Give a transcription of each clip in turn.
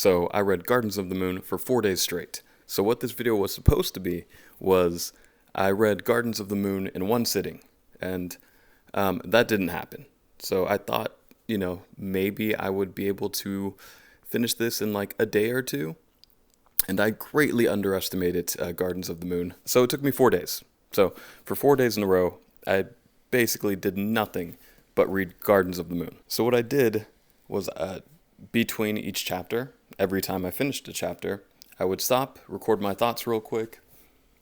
So I read Gardens of the Moon for 4 days straight. So what this video was supposed to be was I read Gardens of the Moon in one sitting, and that didn't happen. So I thought, maybe I would be able to finish this in like a day or two, and I greatly underestimated Gardens of the Moon. So it took me 4 days. So for 4 days in a row, I basically did nothing but read Gardens of the Moon. So what I did was between each chapter, every time I finished a chapter, I would stop, record my thoughts real quick,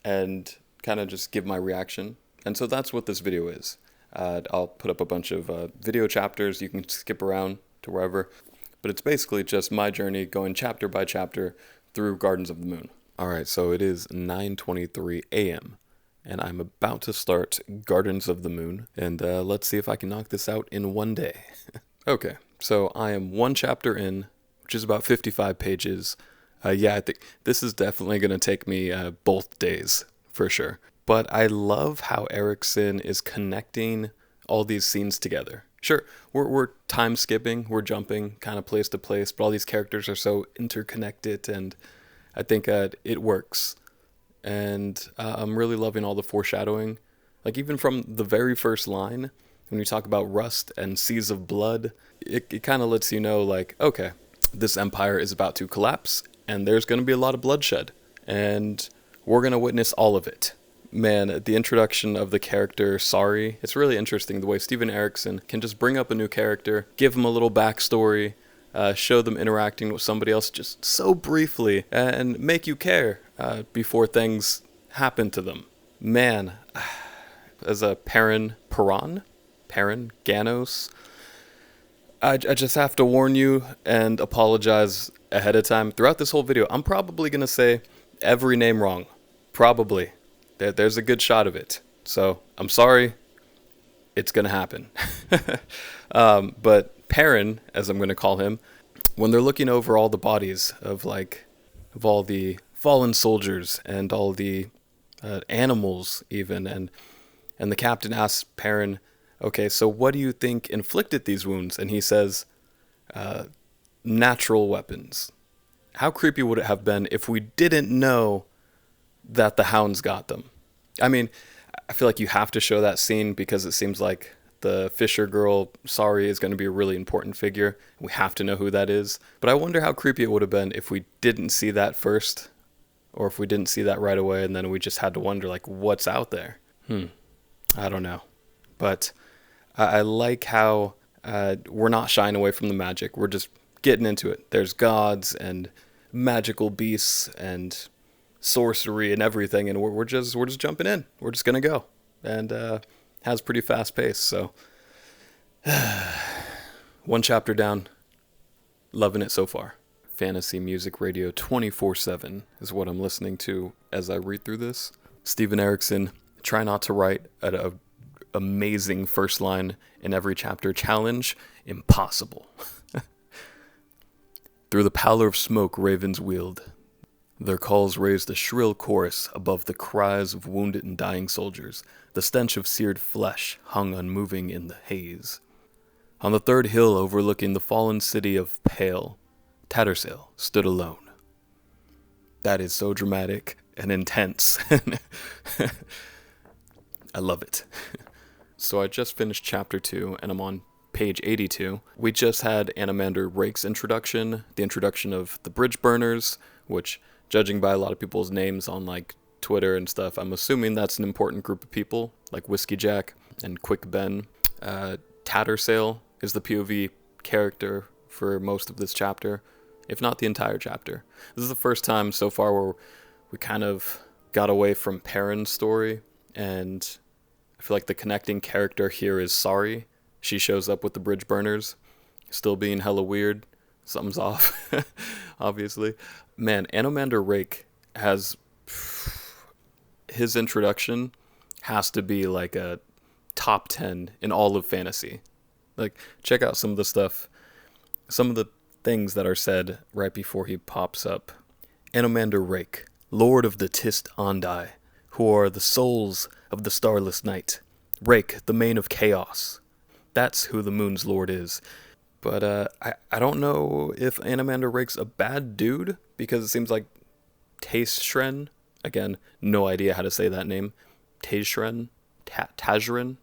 and kind of just give my reaction. And so that's what this video is. I'll put up a bunch of video chapters. You can skip around to wherever. But it's basically just my journey going chapter by chapter through Gardens of the Moon. Alright, so it is 9:23 a.m. and I'm about to start Gardens of the Moon. And let's see if I can knock this out in one day. Okay, so I am one chapter in, which is about 55 pages. I think this is definitely going to take me both days, for sure. But I love how Erikson is connecting all these scenes together. Sure, we're time skipping, we're jumping kind of place to place, but all these characters are so interconnected, and I think it works. And I'm really loving all the foreshadowing. Like even from the very first line, when you talk about rust and seas of blood, it kind of lets you know, like, okay, this empire is about to collapse, and there's going to be a lot of bloodshed, and we're going to witness all of it. Man, the introduction of the character Sorry, it's really interesting the way Steven Erikson can just bring up a new character, give them a little backstory, show them interacting with somebody else just so briefly, and make you care before things happen to them. Man, as a Perrin Ganos, I just have to warn you and apologize ahead of time. Throughout this whole video, I'm probably going to say every name wrong. Probably. There's a good shot of it. So, I'm sorry. It's going to happen. But Perrin, as I'm going to call him, when they're looking over all the bodies of all the fallen soldiers and all the animals even, and the captain asks Perrin, okay, so what do you think inflicted these wounds? And he says, natural weapons. How creepy would it have been if we didn't know that the hounds got them? I mean, I feel like you have to show that scene because it seems like the Fisher girl, Sorry, is going to be a really important figure. We have to know who that is. But I wonder how creepy it would have been if we didn't see that first, or if we didn't see that right away and then we just had to wonder, like, what's out there? I don't know. But I like how we're not shying away from the magic. We're just getting into it. There's gods and magical beasts and sorcery and everything, and we're just jumping in. We're just gonna go, and has pretty fast pace. So one chapter down, loving it so far. Fantasy music radio 24/7 is what I'm listening to as I read through this. Steven Erikson, try not to write an amazing first line in every chapter. Challenge impossible. Through the pallor of smoke ravens wheeled. Their calls raised a shrill chorus above the cries of wounded and dying soldiers. The stench of seared flesh hung unmoving in the haze. On the third hill overlooking the fallen city of Pale, Tattersail stood alone. That is so dramatic and intense. I love it. So I just finished chapter 2, and I'm on page 82. We just had Anomander Rake's introduction, the introduction of the Bridge Burners, which, judging by a lot of people's names on like Twitter and stuff, I'm assuming that's an important group of people, like Whiskey Jack and Quick Ben. Tattersail is the POV character for most of this chapter, if not the entire chapter. This is the first time so far where we kind of got away from Perrin's story, and I feel like the connecting character here is Sorry. She shows up with the Bridge Burners, still being hella weird. Something's off, obviously. Man, Anomander Rake has... his introduction has to be like a top 10 in all of fantasy. Like, check out some of the stuff, some of the things that are said right before he pops up. Anomander Rake, Lord of the Tist Ondi, who are the souls of the starless night. Rake, the mane of chaos. That's who the moon's lord is. But I don't know if Animander Rake's a bad dude, because it seems like Taishren, again, no idea how to say that name, Taishren, Tajrin,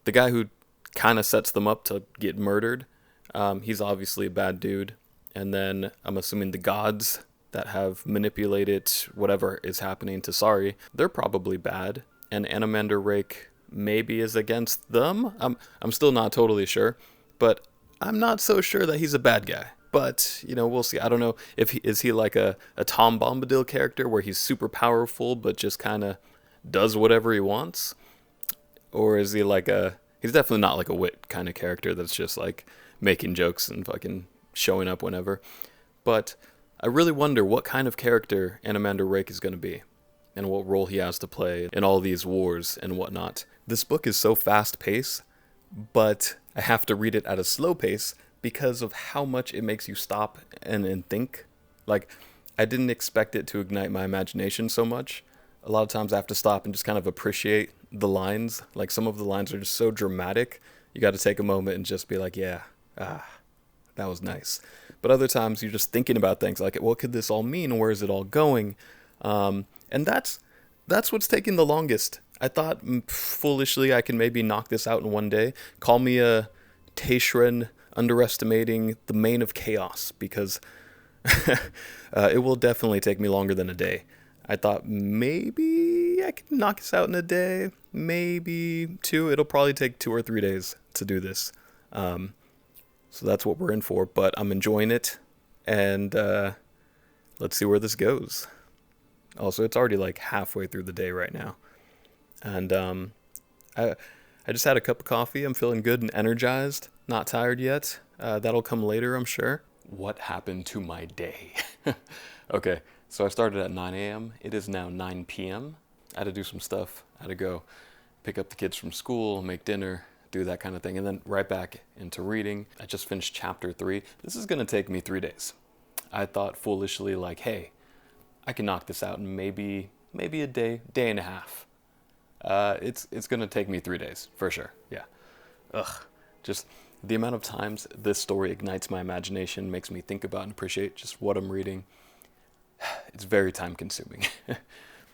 the guy who kind of sets them up to get murdered, he's obviously a bad dude. And then I'm assuming the gods that have manipulated whatever is happening to Sari, they're probably bad. And Animander Rake maybe is against them. I'm still not totally sure, but I'm not so sure that he's a bad guy. But, we'll see. I don't know if is he like a Tom Bombadil character where he's super powerful but just kind of does whatever he wants? Or is he he's definitely not like a wit kind of character that's just like making jokes and fucking showing up whenever. But I really wonder what kind of character Animander Rake is going to be, and what role he has to play in all these wars and whatnot. This book is so fast-paced, but I have to read it at a slow pace because of how much it makes you stop and think. Like, I didn't expect it to ignite my imagination so much. A lot of times I have to stop and just kind of appreciate the lines. Like, some of the lines are just so dramatic, you got to take a moment and just be like, yeah, that was nice. But other times you're just thinking about things like, what could this all mean? Where is it all going? And that's what's taking the longest. I thought foolishly I can maybe knock this out in one day. Call me a Taishren underestimating the mane of chaos, because it will definitely take me longer than a day. I thought maybe I could knock this out in a day, maybe two. It'll probably take 2 or 3 days to do this. So that's what we're in for, but I'm enjoying it, and let's see where this goes. Also, it's already like halfway through the day right now, and I just had a cup of coffee. I'm feeling good and energized, not tired yet. That'll come later, I'm sure. What happened to my day? Okay, so I started at 9 a.m. It is now 9 p.m. I had to do some stuff. I had to go pick up the kids from school, make dinner, do that kind of thing, and then right back into reading. I just finished chapter 3. This is going to take me 3 days. I thought foolishly, like, hey, I can knock this out in maybe a day and a half. It's going to take me 3 days, for sure, yeah. Just the amount of times this story ignites my imagination, makes me think about and appreciate just what I'm reading. It's very time consuming.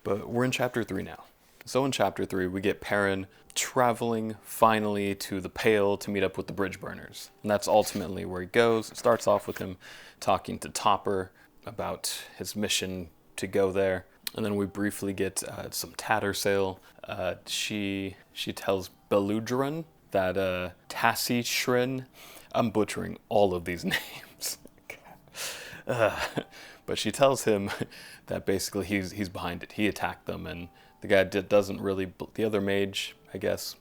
But we're in chapter 3 now. So in chapter 3, we get Perrin traveling finally to the Pale to meet up with the bridge burners. And that's ultimately where he goes. It starts off with him talking to Topper about his mission to go there. And then we briefly get some Tattersail. She tells Beludran that Tassishrin, I'm butchering all of these names. But she tells him that basically he's behind it. He attacked them, and the guy doesn't really, the other mage, I guess,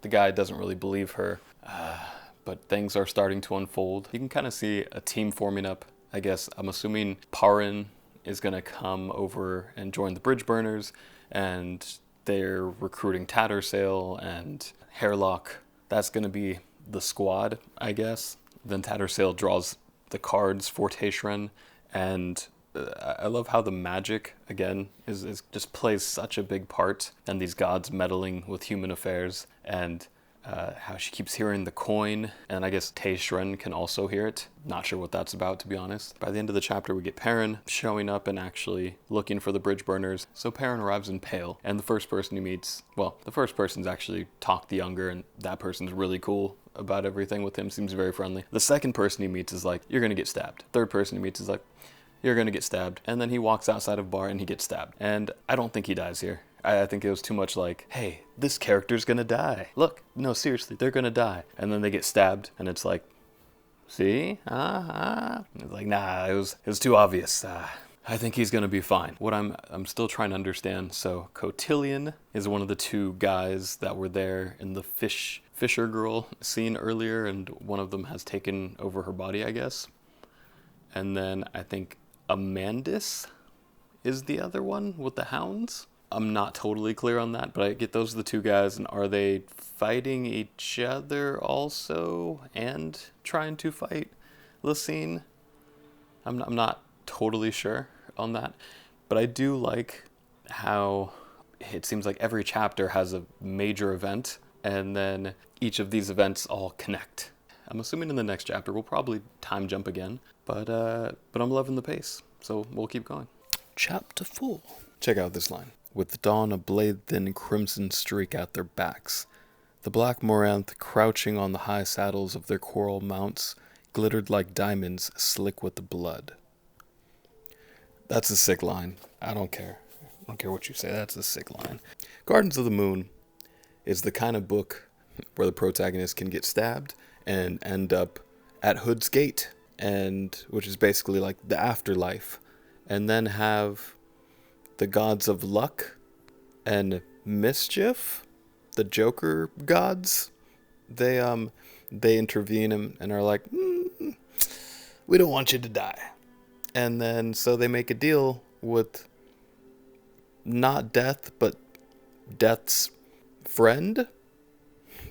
the guy doesn't really believe her. But things are starting to unfold. You can kind of see a team forming up, I guess. I'm assuming Perrin is going to come over and join the bridge burners, and they're recruiting Tattersail and Hairlock. That's going to be the squad, I guess. Then Tattersail draws the cards for Taishren, and I love how the magic, again, is just plays such a big part, and these gods meddling with human affairs, and how she keeps hearing the coin, and I guess Taishren can also hear it. Not sure what that's about, to be honest. By the end of the chapter, we get Perrin showing up and actually looking for the bridge burners. So Perrin arrives in Pale, and the first person he meets, well, the first person's actually Talk the Younger, and that person's really cool about everything with him, seems very friendly. The second person he meets is like, you're gonna get stabbed. Third person he meets is like, you're gonna get stabbed. And then he walks outside of a bar and he gets stabbed. And I don't think he dies here. I think it was too much like, hey, this character's gonna die. Look, no, seriously, they're gonna die. And then they get stabbed, and it's like, see? It's like, nah, it was too obvious. I think he's gonna be fine. What I'm still trying to understand. So Cotillion is one of the two guys that were there in the Fisher girl scene earlier, and one of them has taken over her body, I guess. And then I think Amandus is the other one with the hounds. I'm not totally clear on that, but I get those are the two guys, and are they fighting each other also and trying to fight Lysine? I'm not totally sure on that, but I do like how it seems like every chapter has a major event, and then each of these events all connect. I'm assuming in the next chapter we'll probably time jump again, but I'm loving the pace, so we'll keep going. Chapter 4. Check out this line. With the dawn a blade-thin crimson streak at their backs, the black Moranth, crouching on the high saddles of their coral mounts, glittered like diamonds slick with the blood. That's a sick line. I don't care. I don't care what you say. That's a sick line. Gardens of the Moon is the kind of book where the protagonist can get stabbed and end up at Hood's Gate, and which is basically like the afterlife, and then have the gods of luck and mischief, the Joker gods, they intervene and are like, we don't want you to die. And then so they make a deal with not death, but death's friend,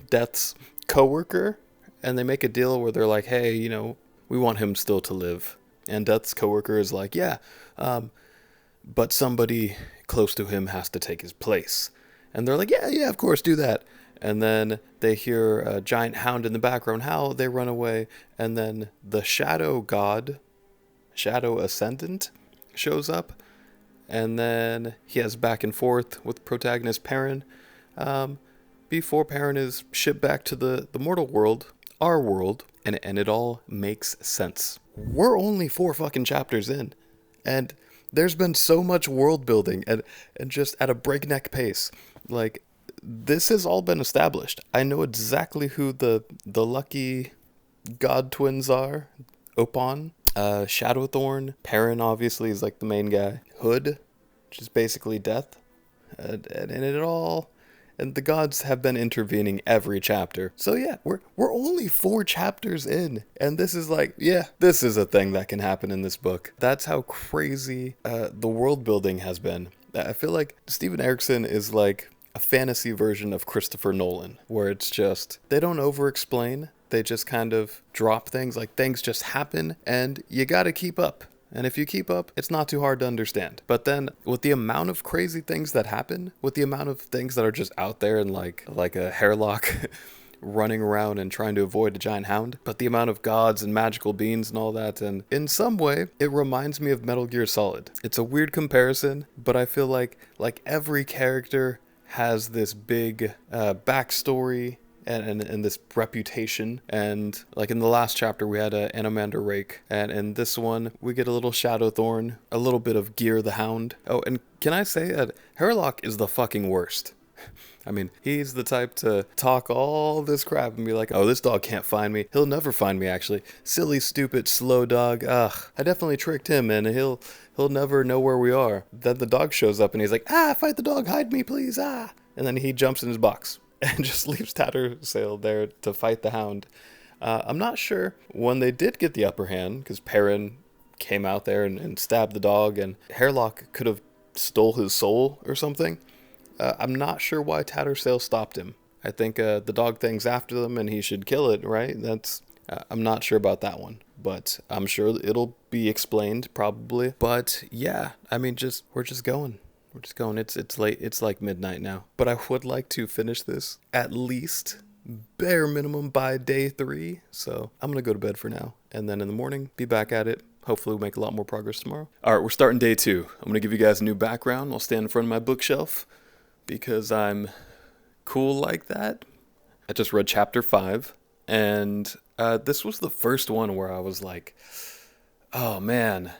death's coworker, and they make a deal where they're like, hey, you know, we want him still to live. And death's coworker is like, yeah, but somebody close to him has to take his place. And they're like, yeah, of course, do that. And then they hear a giant hound in the background howl, they run away, and then the shadow god, Shadow Ascendant, shows up, and then he has back and forth with protagonist Perrin, before Perrin is shipped back to the mortal world, our world, and it all makes sense. We're only 4 fucking chapters in, and there's been so much world building and just at a breakneck pace. Like, this has all been established. I know exactly who the lucky god twins are. Opon, Shadowthorn, Perrin obviously is like the main guy. Hood, which is basically death. And it all... And the gods have been intervening every chapter. So yeah, we're only 4 chapters in. And this is like, yeah, this is a thing that can happen in this book. That's how crazy the world building has been. I feel like Steven Erikson is like a fantasy version of Christopher Nolan, where it's just, they don't over-explain. They just kind of drop things, like things just happen, and you gotta keep up. And if you keep up, it's not too hard to understand. But then, with the amount of crazy things that happen, with the amount of things that are just out there and like a hairlock running around and trying to avoid a giant hound, but the amount of gods and magical beings and all that, and in some way, it reminds me of Metal Gear Solid. It's a weird comparison, but I feel like every character has this big backstory, and this reputation. And like in the last chapter we had a Anomander Rake, and in this one we get a little Shadowthorn, a little bit of Gear the Hound. Oh, and can I say that Hairlock is the fucking worst. I mean, he's the type to talk all this crap and be like, oh, this dog can't find me. He'll never find me, actually. Silly, stupid, slow dog. Ugh, I definitely tricked him, and he'll never know where we are. Then the dog shows up and he's like, fight the dog, hide me, please, And then he jumps in his box and just leaves Tattersail there to fight the hound. I'm not sure when they did get the upper hand, because Perrin came out there and stabbed the dog, and Hairlock could have stole his soul or something. I'm not sure why Tattersail stopped him. I think the dog thing's after them and he should kill it, right? I'm not sure about that one, but I'm sure it'll be explained probably. But yeah, I mean, we're just going. We're just going. It's late. It's like midnight now. But I would like to finish this at least bare minimum by day 3. So I'm going to go to bed for now. And then in the morning, be back at it. Hopefully we'll make a lot more progress tomorrow. All right, we're starting day 2. I'm going to give you guys a new background. I'll stand in front of my bookshelf because I'm cool like that. I just read chapter 5. And this was the first one where I was like, oh man,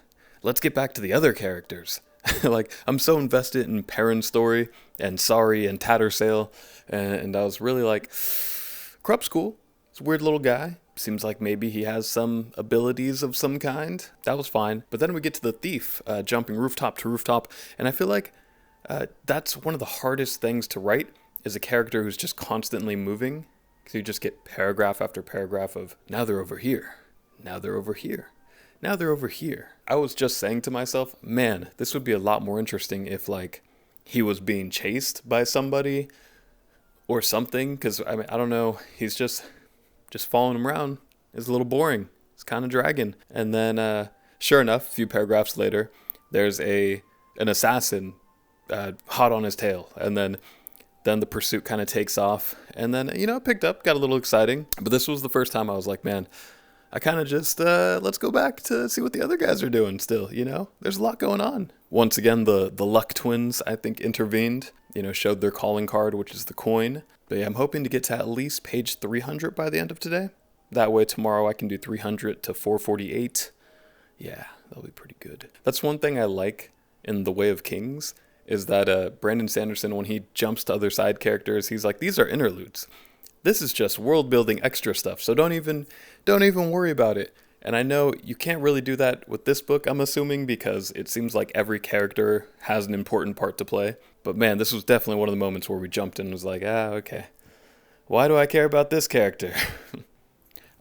let's get back to the other characters. Like, I'm so invested in Perrin's story and Sari and Tattersail, and I was really like, Krup's cool. He's a weird little guy. Seems like maybe he has some abilities of some kind. That was fine. But then we get to the thief, jumping rooftop to rooftop, and I feel like that's one of the hardest things to write, is a character who's just constantly moving, because you just get paragraph after paragraph of, now they're over here, now they're over here. Now they're over here. I was just saying to myself, man, this would be a lot more interesting if, like, he was being chased by somebody or something. Because, I mean, I don't know. He's just following him around. It's a little boring. It's kind of dragging. And then, sure enough, a few paragraphs later, there's an assassin hot on his tail. And then then the pursuit kind of takes off, and then, it picked up, got a little exciting. But this was the first time I was like, man, I kind of just, let's go back to see what the other guys are doing still, There's a lot going on. Once again, the Luck twins, I think, intervened, showed their calling card, which is the coin. But yeah, I'm hoping to get to at least page 300 by the end of today. That way tomorrow I can do 300 to 448. Yeah, that'll be pretty good. That's one thing I like in The Way of Kings, is that Brandon Sanderson, when he jumps to other side characters, he's like, these are interludes. This is just world building extra stuff, so don't even worry about it. And I know you can't really do that with this book, I'm assuming, because it seems like every character has an important part to play. But man, this was definitely one of the moments where we jumped in and was like, okay. Why do I care about this character?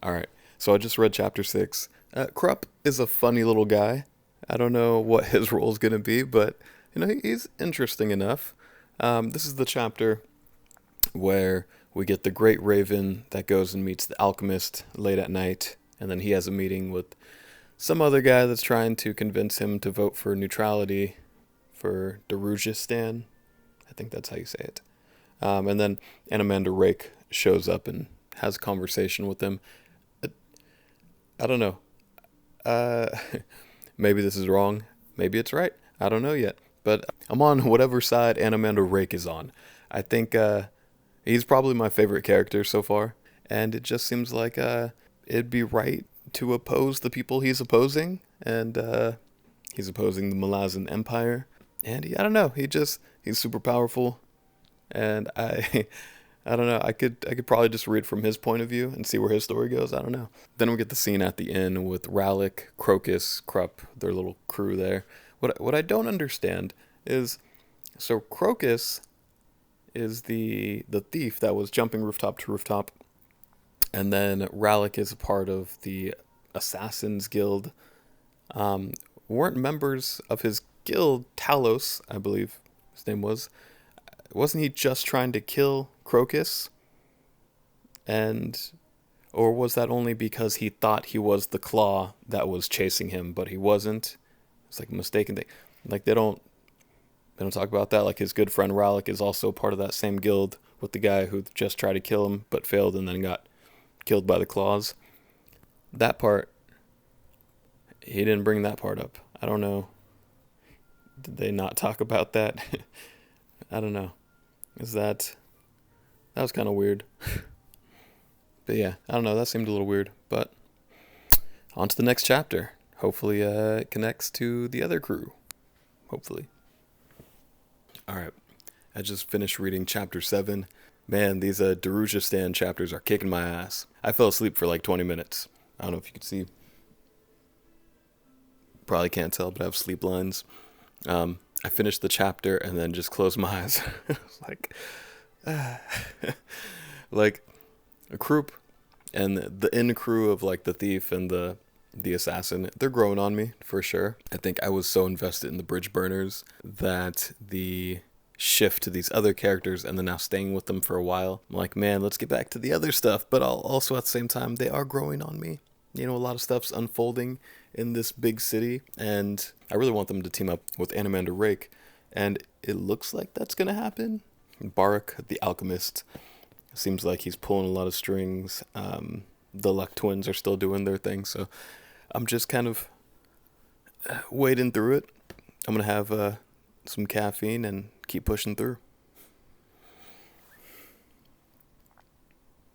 Alright, so I just read chapter 6. Krupp is a funny little guy. I don't know what his role is going to be, but he's interesting enough. This is the chapter where we get the Great Raven that goes and meets the alchemist late at night, and then he has a meeting with some other guy that's trying to convince him to vote for neutrality for Darujhistan. I think that's how you say it. And then Amanda Rake shows up and has a conversation with him. I don't know. Maybe this is wrong. Maybe it's right. I don't know yet. But I'm on whatever side Amanda Rake is on. I think he's probably my favorite character so far. And it just seems like it'd be right to oppose the people he's opposing. And he's opposing the Malazan Empire. And I don't know. He's super powerful. And I don't know. I could probably just read from his point of view and see where his story goes. I don't know. Then we get the scene at the inn with Rallick, Crocus, Krupp, their little crew there. What I don't understand is, so Crocus is the thief that was jumping rooftop to rooftop, and then Rallick is a part of the Assassins Guild. Weren't members of his guild, Talos, I believe his name was. Wasn't he just trying to kill Crocus? Or was that only because he thought he was the Claw that was chasing him, but he wasn't? It's like a mistaken thing. Like they don't talk about that. Like his good friend Rallick is also part of that same guild with the guy who just tried to kill him but failed and then got killed by the Claws. That part, he didn't bring that part up. I don't know. Did they not talk about that? I don't know. That was kind of weird. But yeah, I don't know. That seemed a little weird. But on to the next chapter. Hopefully it connects to the other crew. Hopefully. Alright. I just finished reading chapter 7. Man, these Darujhistan chapters are kicking my ass. I fell asleep for like 20 minutes. I don't know if you can see. Probably can't tell, but I have sleep lines. I finished the chapter and then just closed my eyes. I was like, like a group and the in crew of like the thief and the assassin, they're growing on me for sure. I think I was so invested in the bridge burners that the shift to these other characters and then now staying with them for a while, I'm like, man, let's get back to the other stuff. But I'll also at the same time, they are growing on me. A lot of stuff's unfolding in this big city, and I really want them to team up with Amanda Rake, and it looks like that's going to happen. Barak, the alchemist, seems like he's pulling a lot of strings. The Luck twins are still doing their thing, so I'm just kind of wading through it. I'm going to have some caffeine and keep pushing through.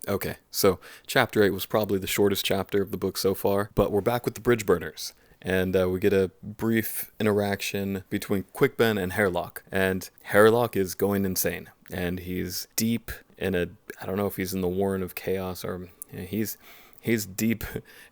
Okay, so chapter 8 was probably the shortest chapter of the book so far, but we're back with the bridge burners. And we get a brief interaction between Quickben and Hairlock. And Hairlock is going insane. And he's deep in I don't know if he's in the Warren of Chaos or he's deep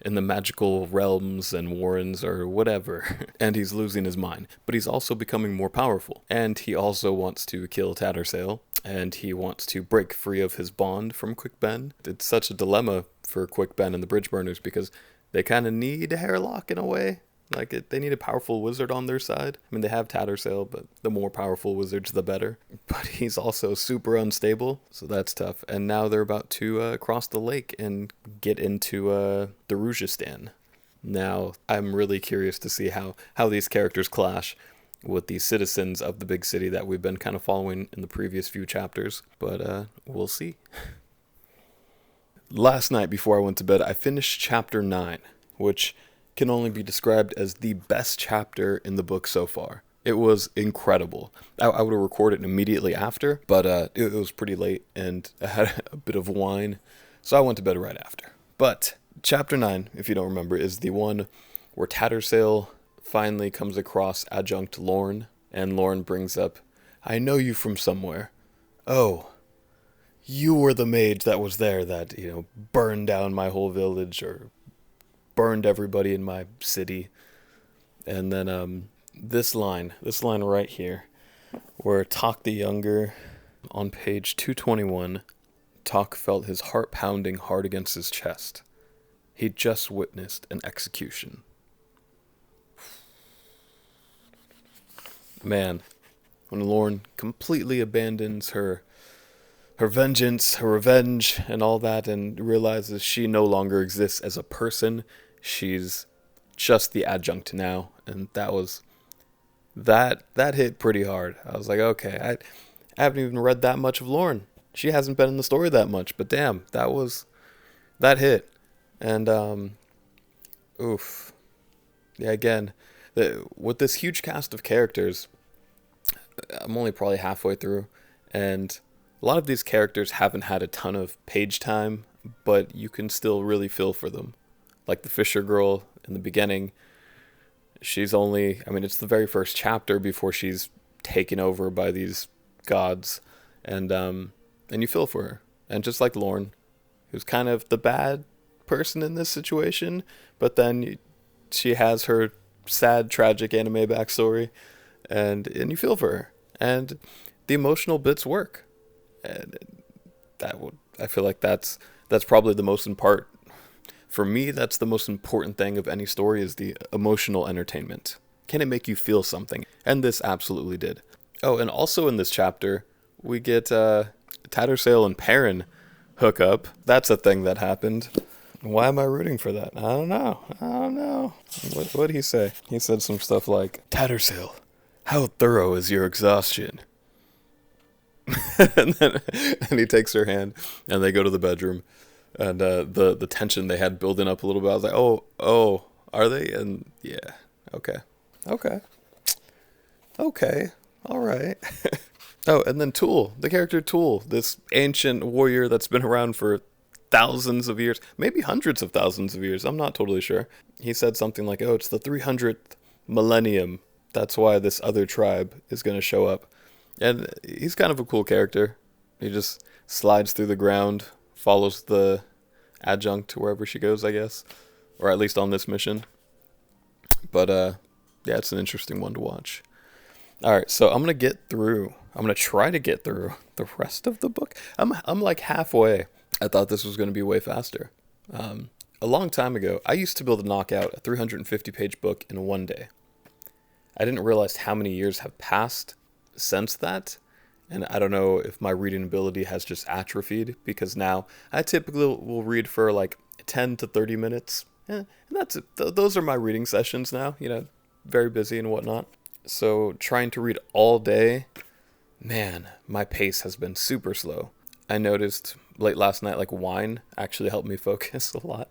in the magical realms and warrens or whatever. And he's losing his mind. But he's also becoming more powerful. And he also wants to kill Tattersail. And he wants to break free of his bond from Quickben. It's such a dilemma for Quickben and the bridge burners because they kind of need a Hairlock in a way. They need a powerful wizard on their side. I mean, they have Tattersail, but the more powerful wizards, the better. But he's also super unstable, so that's tough. And now they're about to cross the lake and get into Darujhistan. Now, I'm really curious to see how these characters clash. with the citizens of the big city that we've been kind of following in the previous few chapters. But we'll see. Last night before I went to bed, I finished chapter 9, which can only be described as the best chapter in the book so far. It was incredible. I would have recorded immediately after, but it was pretty late and I had a bit of wine, so I went to bed right after. But chapter 9, if you don't remember, is the one where Tattersail finally comes across Adjunct Lorne, and Lorne brings up, "I know you from somewhere. Oh, you were the mage that was there that, burned down my whole village or burned everybody in my city." And then this line right here, where Tok the Younger, on page 221, Tok felt his heart pounding hard against his chest. He'd just witnessed an execution. Man, when Lorne completely abandons her vengeance, her revenge, and all that, and realizes she no longer exists as a person, she's just the adjunct now, and that hit pretty hard. I was like, okay, I haven't even read that much of Lorne. She hasn't been in the story that much, but damn, that hit. And oof. Yeah, again, with this huge cast of characters, I'm only probably halfway through, and a lot of these characters haven't had a ton of page time, but you can still really feel for them. Like the Fisher girl in the beginning, she's only, it's the very first chapter before she's taken over by these gods, and you feel for her. And just like Lorne, who's kind of the bad person in this situation, but then she has her sad, tragic anime backstory, and you feel for her, and the emotional bits work, and I feel like that's probably the most important. For me, that's the most important thing of any story, is the emotional entertainment. Can it make you feel something? And this absolutely did. Oh, and also in this chapter, we get Tattersail and Perrin hook up. That's a thing that happened. Why am I rooting for that? I don't know. What did he say? He said some stuff like, "Tattersail, how thorough is your exhaustion?" and he takes her hand, and they go to the bedroom. And the tension they had building up a little bit, I was like, oh, are they? And yeah, okay, all right. Oh, and then Tool, the character Tool, this ancient warrior that's been around for thousands of years, maybe hundreds of thousands of years, I'm not totally sure. He said something like, oh, it's the 300th millennium, that's why this other tribe is going to show up. And he's kind of a cool character. He just slides through the ground, follows the adjunct to wherever she goes, I guess, or at least on this mission. But yeah, it's an interesting one to watch. All right, so I'm gonna try to get through the rest of the book. I'm like halfway. I thought this was going to be way faster. A long time ago, I used to be able to knock out a 350-page book in one day. I didn't realize how many years have passed since that. And I don't know if my reading ability has just atrophied, because now I typically will read for like 10 to 30 minutes. And that's it. Those are my reading sessions now, very busy and whatnot. So trying to read all day, man, my pace has been super slow. I noticed late last night, like wine actually helped me focus a lot.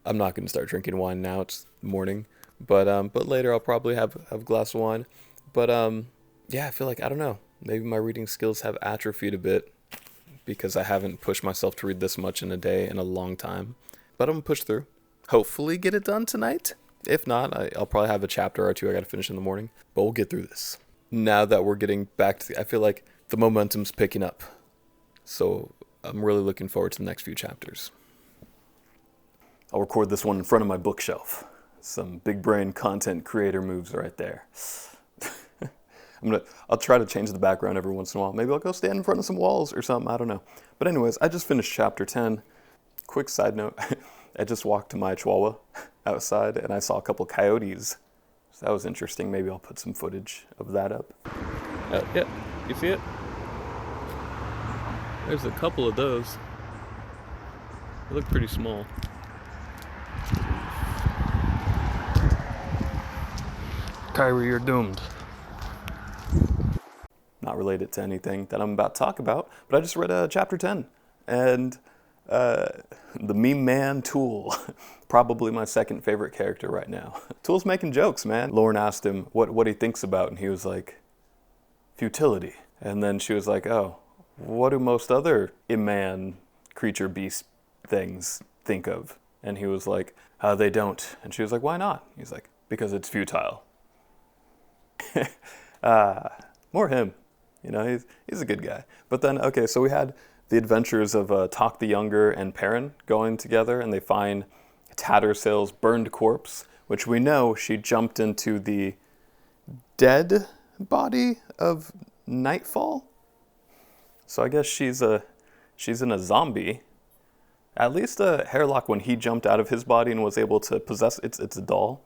I'm not going to start drinking wine now. It's morning. But later I'll probably have a glass of wine. But yeah, I feel like, I don't know. Maybe my reading skills have atrophied a bit because I haven't pushed myself to read this much in a day in a long time. But I'm going to push through. Hopefully get it done tonight. If not, I'll probably have a chapter or two I got to finish in the morning. But we'll get through this. Now that we're getting back to I feel like the momentum's picking up. So I'm really looking forward to the next few chapters. I'll record this one in front of my bookshelf. Some big brain content creator moves right there. I'll try to change the background every once in a while. Maybe I'll go stand in front of some walls or something. I don't know. But anyways, I just finished chapter 10. Quick side note. I just walked to my chihuahua outside and I saw a couple coyotes. So that was interesting. Maybe I'll put some footage of that up. Yeah, you see it? There's a couple of those. They look pretty small. Kyrie, you're doomed. Not related to anything that I'm about to talk about, but I just read chapter 10, and the meme man Tool, probably my second favorite character right now. Tool's making jokes, man. Lauren asked him what he thinks about, and he was like, futility. And then she was like, oh, what do most other man creature beast things think of? And he was like, they don't. And she was like, why not? He's like, because it's futile. More him. You know, he's a good guy. But then, okay, so we had the adventures of Tok the Younger and Perrin going together, and they find Tattersail's burned corpse, which we know she jumped into the dead body of Nightfall. So I guess she's in a zombie. At least Hairlock, when he jumped out of his body and was able to possess, it's a doll.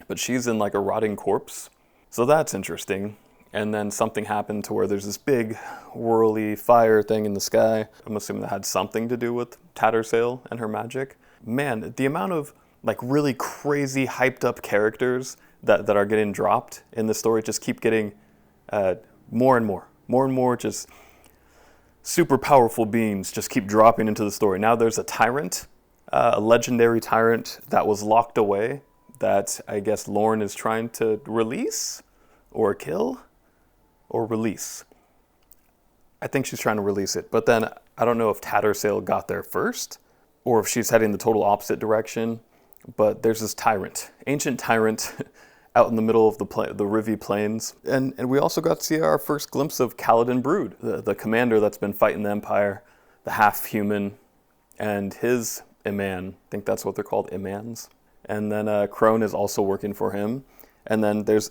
But she's in like a rotting corpse. So that's interesting. And then something happened to where there's this big whirly fire thing in the sky. I'm assuming that had something to do with Tattersail and her magic. Man, the amount of like really crazy hyped up characters that are getting dropped in the story just keep getting more and more just super powerful beings just keep dropping into the story. Now there's a tyrant, a legendary tyrant that was locked away that I guess Lauren is trying to release or kill. Or release. I think she's trying to release it. But then I don't know if Tattersail got there first or if she's heading the total opposite direction. But there's this tyrant, ancient tyrant out in the middle of the Rivi Plains. And we also got to see our first glimpse of Kaladin Brood, the commander that's been fighting the Empire, the half-human, and his Iman. I think that's what they're called, Imans. And then Crone is also working for him. And then there's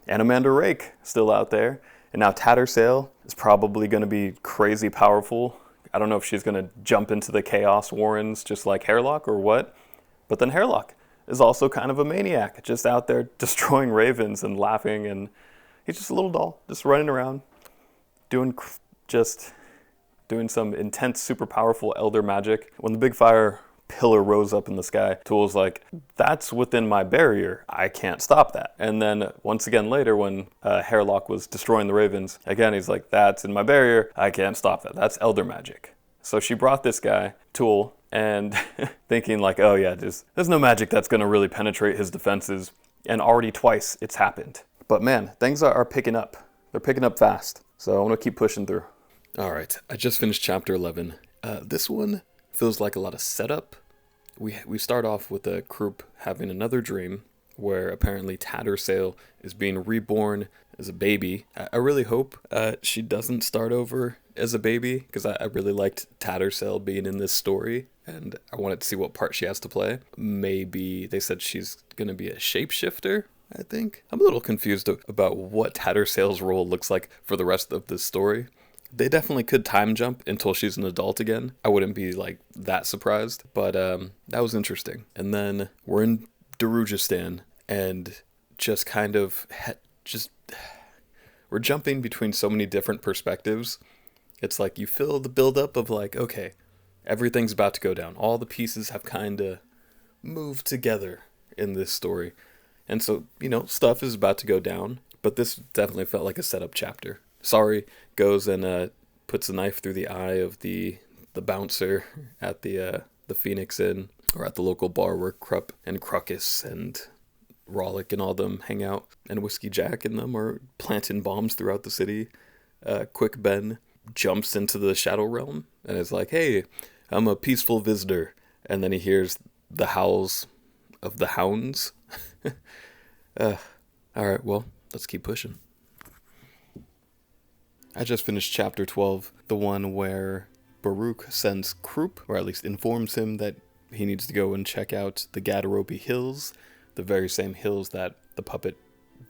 Amanda Rake still out there. And now Tattersail is probably going to be crazy powerful. I don't know if she's going to jump into the Chaos Warrens just like Hairlock or what. But then Hairlock is also kind of a maniac, just out there destroying ravens and laughing. And he's just a little doll, just running around, doing some intense, super powerful elder magic. When the big fire pillar rose up in the sky, Tool's like, that's within my barrier, I can't stop that. And then once again later when Hairlock was destroying the ravens, again he's like, that's in my barrier, I can't stop that, that's elder magic. So she brought this guy, Tool, and thinking like, oh yeah, there's no magic that's gonna really penetrate his defenses, and already twice it's happened. But man, things are picking up. They're picking up fast, so I want to keep pushing through. Alright, I just finished chapter 11. This one feels like a lot of setup. We start off with a Croup having another dream where apparently Tattersail is being reborn as a baby. I really hope she doesn't start over as a baby, because I really liked Tattersail being in this story, and I wanted to see what part she has to play. Maybe they said she's going to be a shapeshifter, I think. I'm a little confused about what Tattersail's role looks like for the rest of this story. They definitely could time jump until she's an adult again. I wouldn't be like that surprised, but that was interesting. And then we're in Darujhistan and just kind of we're jumping between so many different perspectives. It's like you feel the buildup of like, okay, everything's about to go down. All the pieces have kind of moved together in this story. And so, you know, stuff is about to go down, but this definitely felt like a setup chapter. Sorry goes and puts a knife through the eye of the bouncer at the Phoenix Inn, or at the local bar where Krupp and Crocus and Rollick and all them hang out, and Whiskey Jack and them are planting bombs throughout the city. Quick Ben jumps into the Shadow Realm and is like, hey, I'm a peaceful visitor. And then he hears the howls of the hounds. Alright, well, let's keep pushing. I just finished chapter 12, the one where Baruch sends Croup, or at least informs him that he needs to go and check out the Gadrobi Hills, the very same hills that the puppet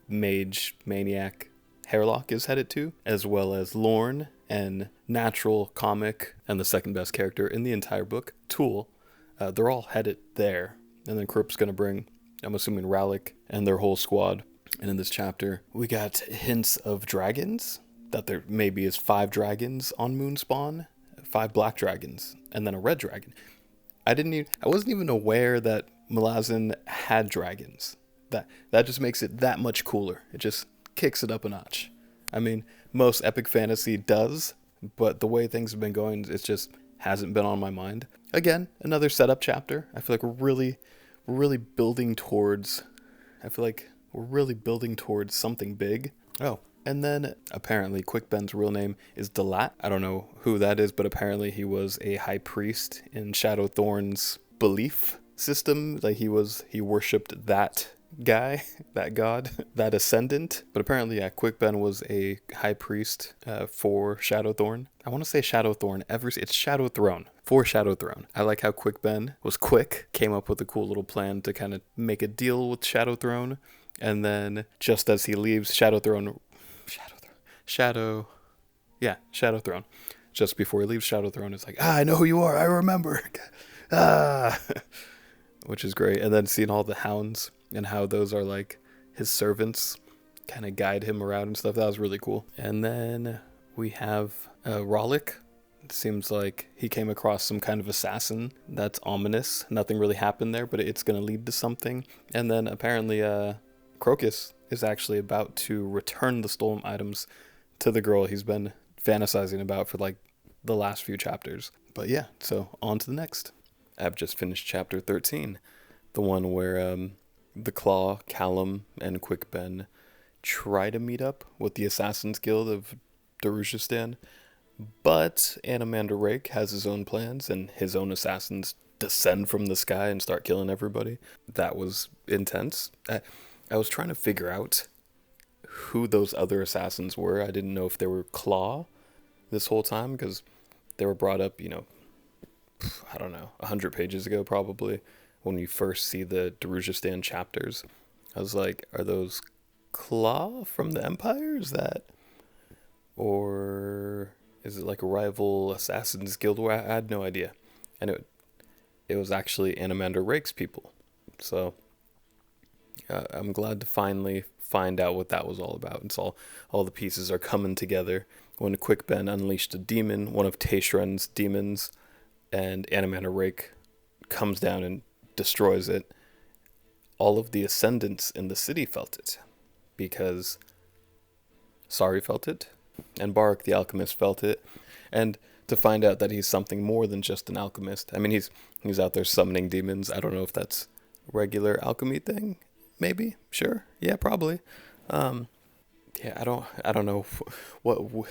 mage maniac Hairlock is headed to, as well as Lorne and Natural Comic and the second best character in the entire book, Tool. They're all headed there. And then Croup's going to bring, I'm assuming, Rallick and their whole squad. And in this chapter, we got hints of dragons, that there maybe is 5 dragons on Moonspawn, 5 black dragons, and then a red dragon. I wasn't even aware that Malazan had dragons. That just makes it that much cooler. It just kicks it up a notch. I mean, most epic fantasy does, but the way things have been going, it just hasn't been on my mind. Again, another setup chapter. I feel like we're really building towards. I feel like we're really building towards something big. Oh, and then apparently Quick Ben's real name is Dalat. I don't know who that is, but apparently he was a high priest in Shadowthorn's belief system. Like he worshipped that guy, that god, that ascendant. But apparently, yeah, Quick Ben was a high priest for Shadowthorn. I want to say Shadowthorn. It's Shadowthrone. For Shadowthrone. I like how Quick Ben was quick, came up with a cool little plan to kind of make a deal with Shadowthrone, and then just as he leaves Shadowthrone, just before he leaves Shadowthrone, it's like, I know who you are, I remember. Which is great. And then seeing all the hounds and how those are like his servants, kind of guide him around and stuff. That was really cool. And then we have Rollick. It seems like he came across some kind of assassin. That's ominous. Nothing really happened there, but it's going to lead to something. And then apparently Crocus is actually about to return the stolen items to the girl he's been fantasizing about for like the last few chapters. But yeah, so on to the next. I've just finished chapter 13, the one where the Claw, Callum, and Quick Ben try to meet up with the Assassin's Guild of Darujhistan, but Animander Rake has his own plans, and his own assassins descend from the sky and start killing everybody. That was intense. I was trying to figure out who those other assassins were. I didn't know if they were Claw this whole time, because they were brought up, I don't know, 100 pages ago probably, when you first see the Darujhistan chapters. I was like, are those Claw from the Empire? Is that, or is it like a rival Assassin's Guild War? I had no idea. And it was actually Animander Rake's people. So I'm glad to finally find out what that was all about. It's all the pieces are coming together. When Quick Ben unleashed a demon, one of Taishren's demons, and Animander Rake comes down and destroys it, all of the ascendants in the city felt it, because Sari felt it, and Barak the alchemist felt it, and to find out that he's something more than just an alchemist. I mean, he's out there summoning demons. I don't know if that's a regular alchemy thing. Maybe, sure, yeah, probably. Yeah, I don't know what.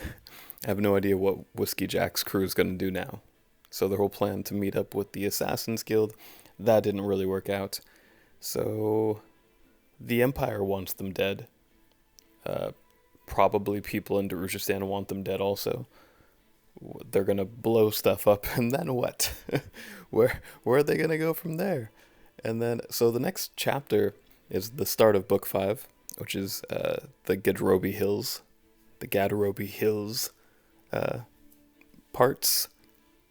I have no idea what Whiskey Jack's crew is going to do now. So their whole plan to meet up with the Assassin's Guild, that didn't really work out. So the Empire wants them dead. Probably people in Darujhistan want them dead also. They're going to blow stuff up, and then what? Where are they going to go from there? And then, so the next chapter is the start of Book 5, which is the Gadrobi Hills. The Gadrobi Hills parts.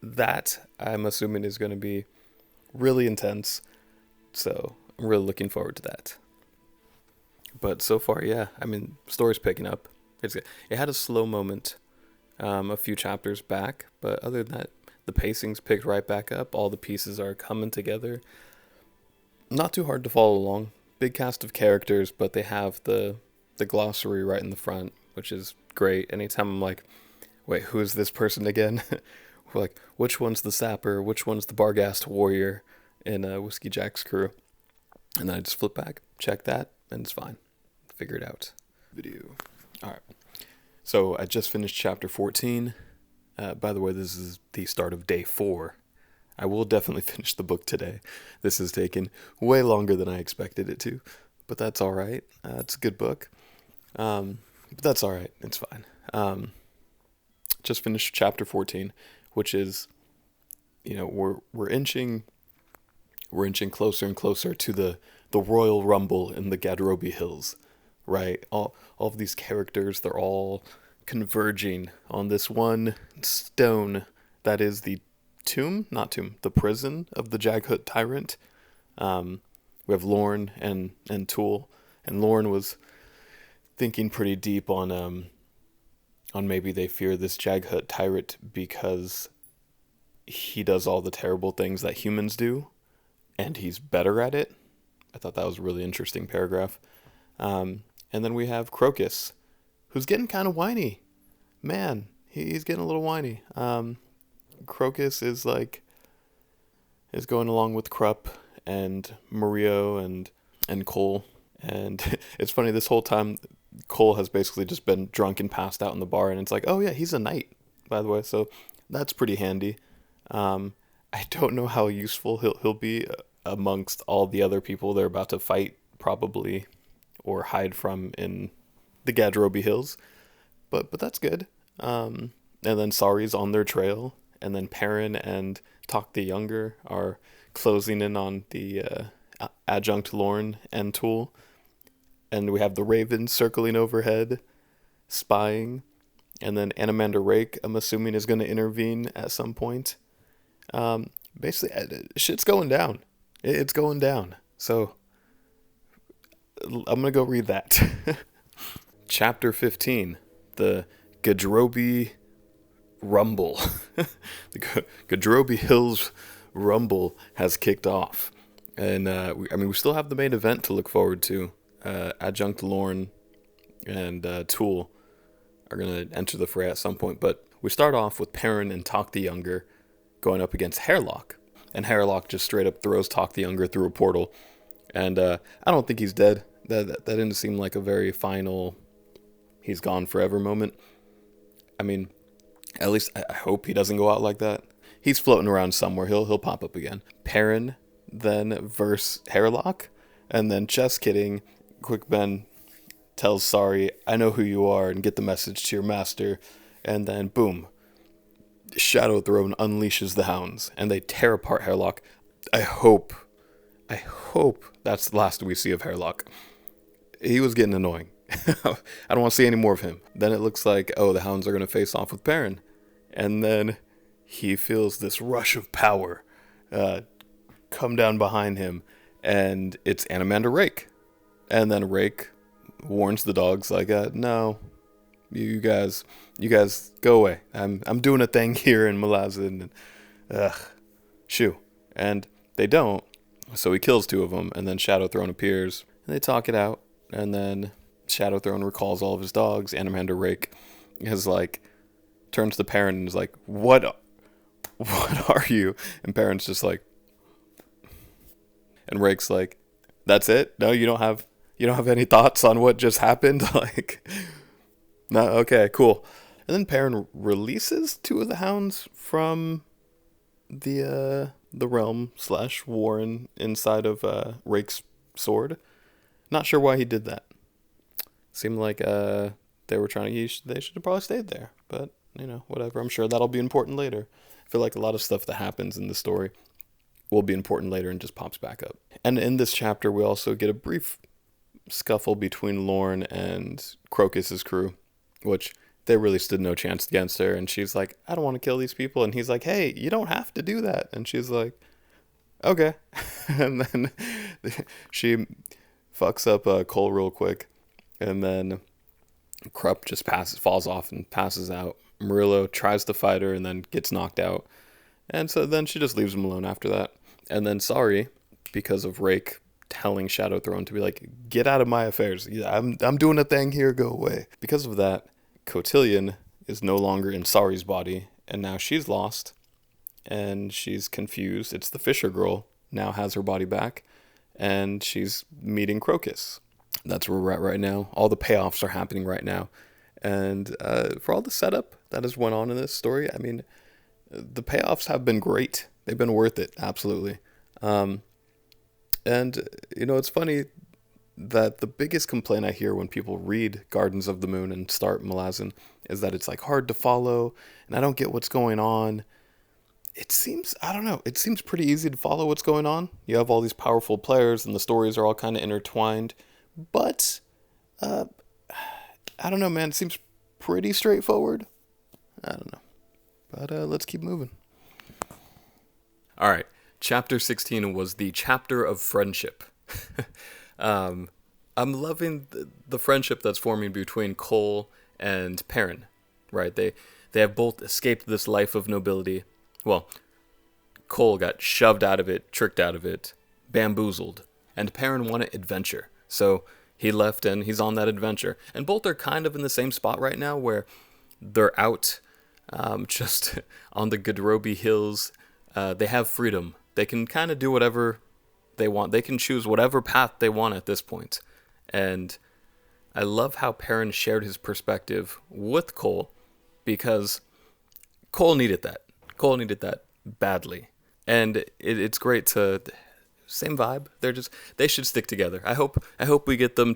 That, I'm assuming, is going to be really intense. So I'm really looking forward to that. But so far, yeah, I mean, story's picking up. It had a slow moment a few chapters back, but other than that, the pacing's picked right back up. All the pieces are coming together. Not too hard to follow along. Big cast of characters, but they have the glossary right in the front, which is great. Anytime I'm like, wait, who is this person again? We're like, which one's the sapper? Which one's the Barghast warrior in Whiskey Jack's crew? And then I just flip back, check that, and it's fine. Figure it out. Video. All right. So I just finished chapter 14. By the way, this is the start of day 4. I will definitely finish the book today. This has taken way longer than I expected it to, but that's all right. It's a good book. But that's all right. It's fine. Just finished chapter 14, which is, we're inching closer and closer to the royal rumble in the Gadrobi Hills, right? All of these characters, they're all converging on this one stone that is the the prison of the Jaghut tyrant. We have Lorne and Tool, and Lorne was thinking pretty deep on maybe they fear this Jaghut tyrant because he does all the terrible things that humans do, and he's better at it. I thought that was a really interesting paragraph. And then we have Crocus, who's getting kind of whiny. Man, he's getting a little whiny. Crocus is going along with Krupp and Mario and Cole. And it's funny, this whole time, Cole has basically just been drunk and passed out in the bar. And it's like, oh yeah, he's a knight, by the way. So that's pretty handy. I don't know how useful he'll be amongst all the other people they're about to fight, probably, or hide from in the Gadrobi Hills. But that's good. And then Sari's on their trail. And then Perrin and Tok the Younger are closing in on the adjunct Lorne and Tool. And we have the Ravens circling overhead, spying. And then Animander Rake, I'm assuming, is going to intervene at some point. Basically, shit's going down. It's going down. So, I'm going to go read that. Chapter 15, the Gadrobi Rumble. The Gadrobi Hills Rumble has kicked off. And, we still have the main event to look forward to. Adjunct Lorne and Tool are going to enter the fray at some point. But we start off with Perrin and Tok the Younger going up against Hairlock. And Hairlock just straight up throws Tok the Younger through a portal. And I don't think he's dead. That didn't seem like a very final, he's gone forever moment. I mean, at least I hope he doesn't go out like that. He's floating around somewhere. He'll pop up again. Perrin then versus Hairlock. And then, just kidding, Quick Ben tells Sari, I know who you are, and get the message to your master. And then, boom, Shadow Throne unleashes the hounds, and they tear apart Hairlock. I hope that's the last we see of Hairlock. He was getting annoying. I don't want to see any more of him. Then it looks like, the hounds are going to face off with Perrin. And then he feels this rush of power come down behind him, and it's Animander Rake. And then Rake warns the dogs, like, no, you guys go away. I'm doing a thing here in Malazan, and shoo. And they don't, so he kills two of them, and then Shadow Throne appears, and they talk it out, and then Shadow Throne recalls all of his dogs. Animander Rake is like, turns to Perrin and is like, what are you? And Perrin's just like, and Rake's like, that's it? No, you don't have any thoughts on what just happened? Like, no, okay, cool. And then Perrin releases two of the hounds from the realm / warren inside of Rake's sword. Not sure why he did that. Seemed like they were trying to. They should have probably stayed there, but whatever. I'm sure that'll be important later. I feel like a lot of stuff that happens in the story will be important later and just pops back up. And in this chapter, we also get a brief scuffle between Lorne and Crocus's crew, which they really stood no chance against her. And she's like, I don't want to kill these people. And he's like, hey, you don't have to do that. And she's like, okay. And then she fucks up Cole real quick. And then Krupp just falls off and passes out. Murillo tries to fight her and then gets knocked out. And so then she just leaves him alone after that. And then Sari, because of Rake telling Shadow Throne to be like, get out of my affairs. I'm doing a thing here, go away. Because of that, Cotillion is no longer in Sari's body, and now she's lost, and she's confused. It's the Fisher girl now has her body back, and she's meeting Crocus. That's where we're at right now. All the payoffs are happening right now. And for all the setup that has went on in this story, I mean, the payoffs have been great. They've been worth it, absolutely. And, it's funny that the biggest complaint I hear when people read Gardens of the Moon and start Malazan is that it's, hard to follow, and I don't get what's going on. It seems pretty easy to follow what's going on. You have all these powerful players, and the stories are all kind of intertwined. But, I don't know, man. It seems pretty straightforward. I don't know. But let's keep moving. All right. Chapter 16 was the chapter of friendship. I'm loving the friendship that's forming between Cole and Perrin, right? They have both escaped this life of nobility. Well, Cole got shoved out of it, tricked out of it, bamboozled. and Perrin wanted adventure. So he left and he's on that adventure. And both are kind of in the same spot right now where they're out just on the Gadrobi hills. They have freedom. They can kind of do whatever they want. They can choose whatever path they want at this point. And I love how Perrin shared his perspective with Cole, because Cole needed that. Cole needed that badly. And it's great to... Same vibe. They should stick together. I hope we get them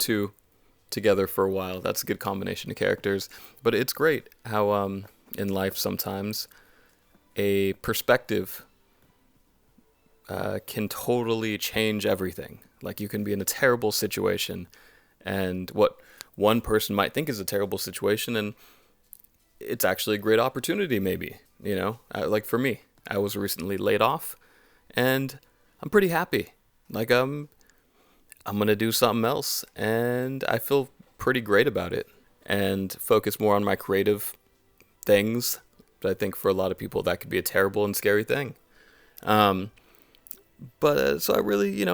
together for a while. That's a good combination of characters. But it's great how in life sometimes a perspective can totally change everything. Like, you can be in a terrible situation, and what one person might think is a terrible situation, and it's actually a great opportunity, maybe. Like for me, I was recently laid off, and I'm pretty happy. Like, I'm gonna do something else, and I feel pretty great about it, and focus more on my creative things. But I think for a lot of people that could be a terrible and scary thing. But so I really,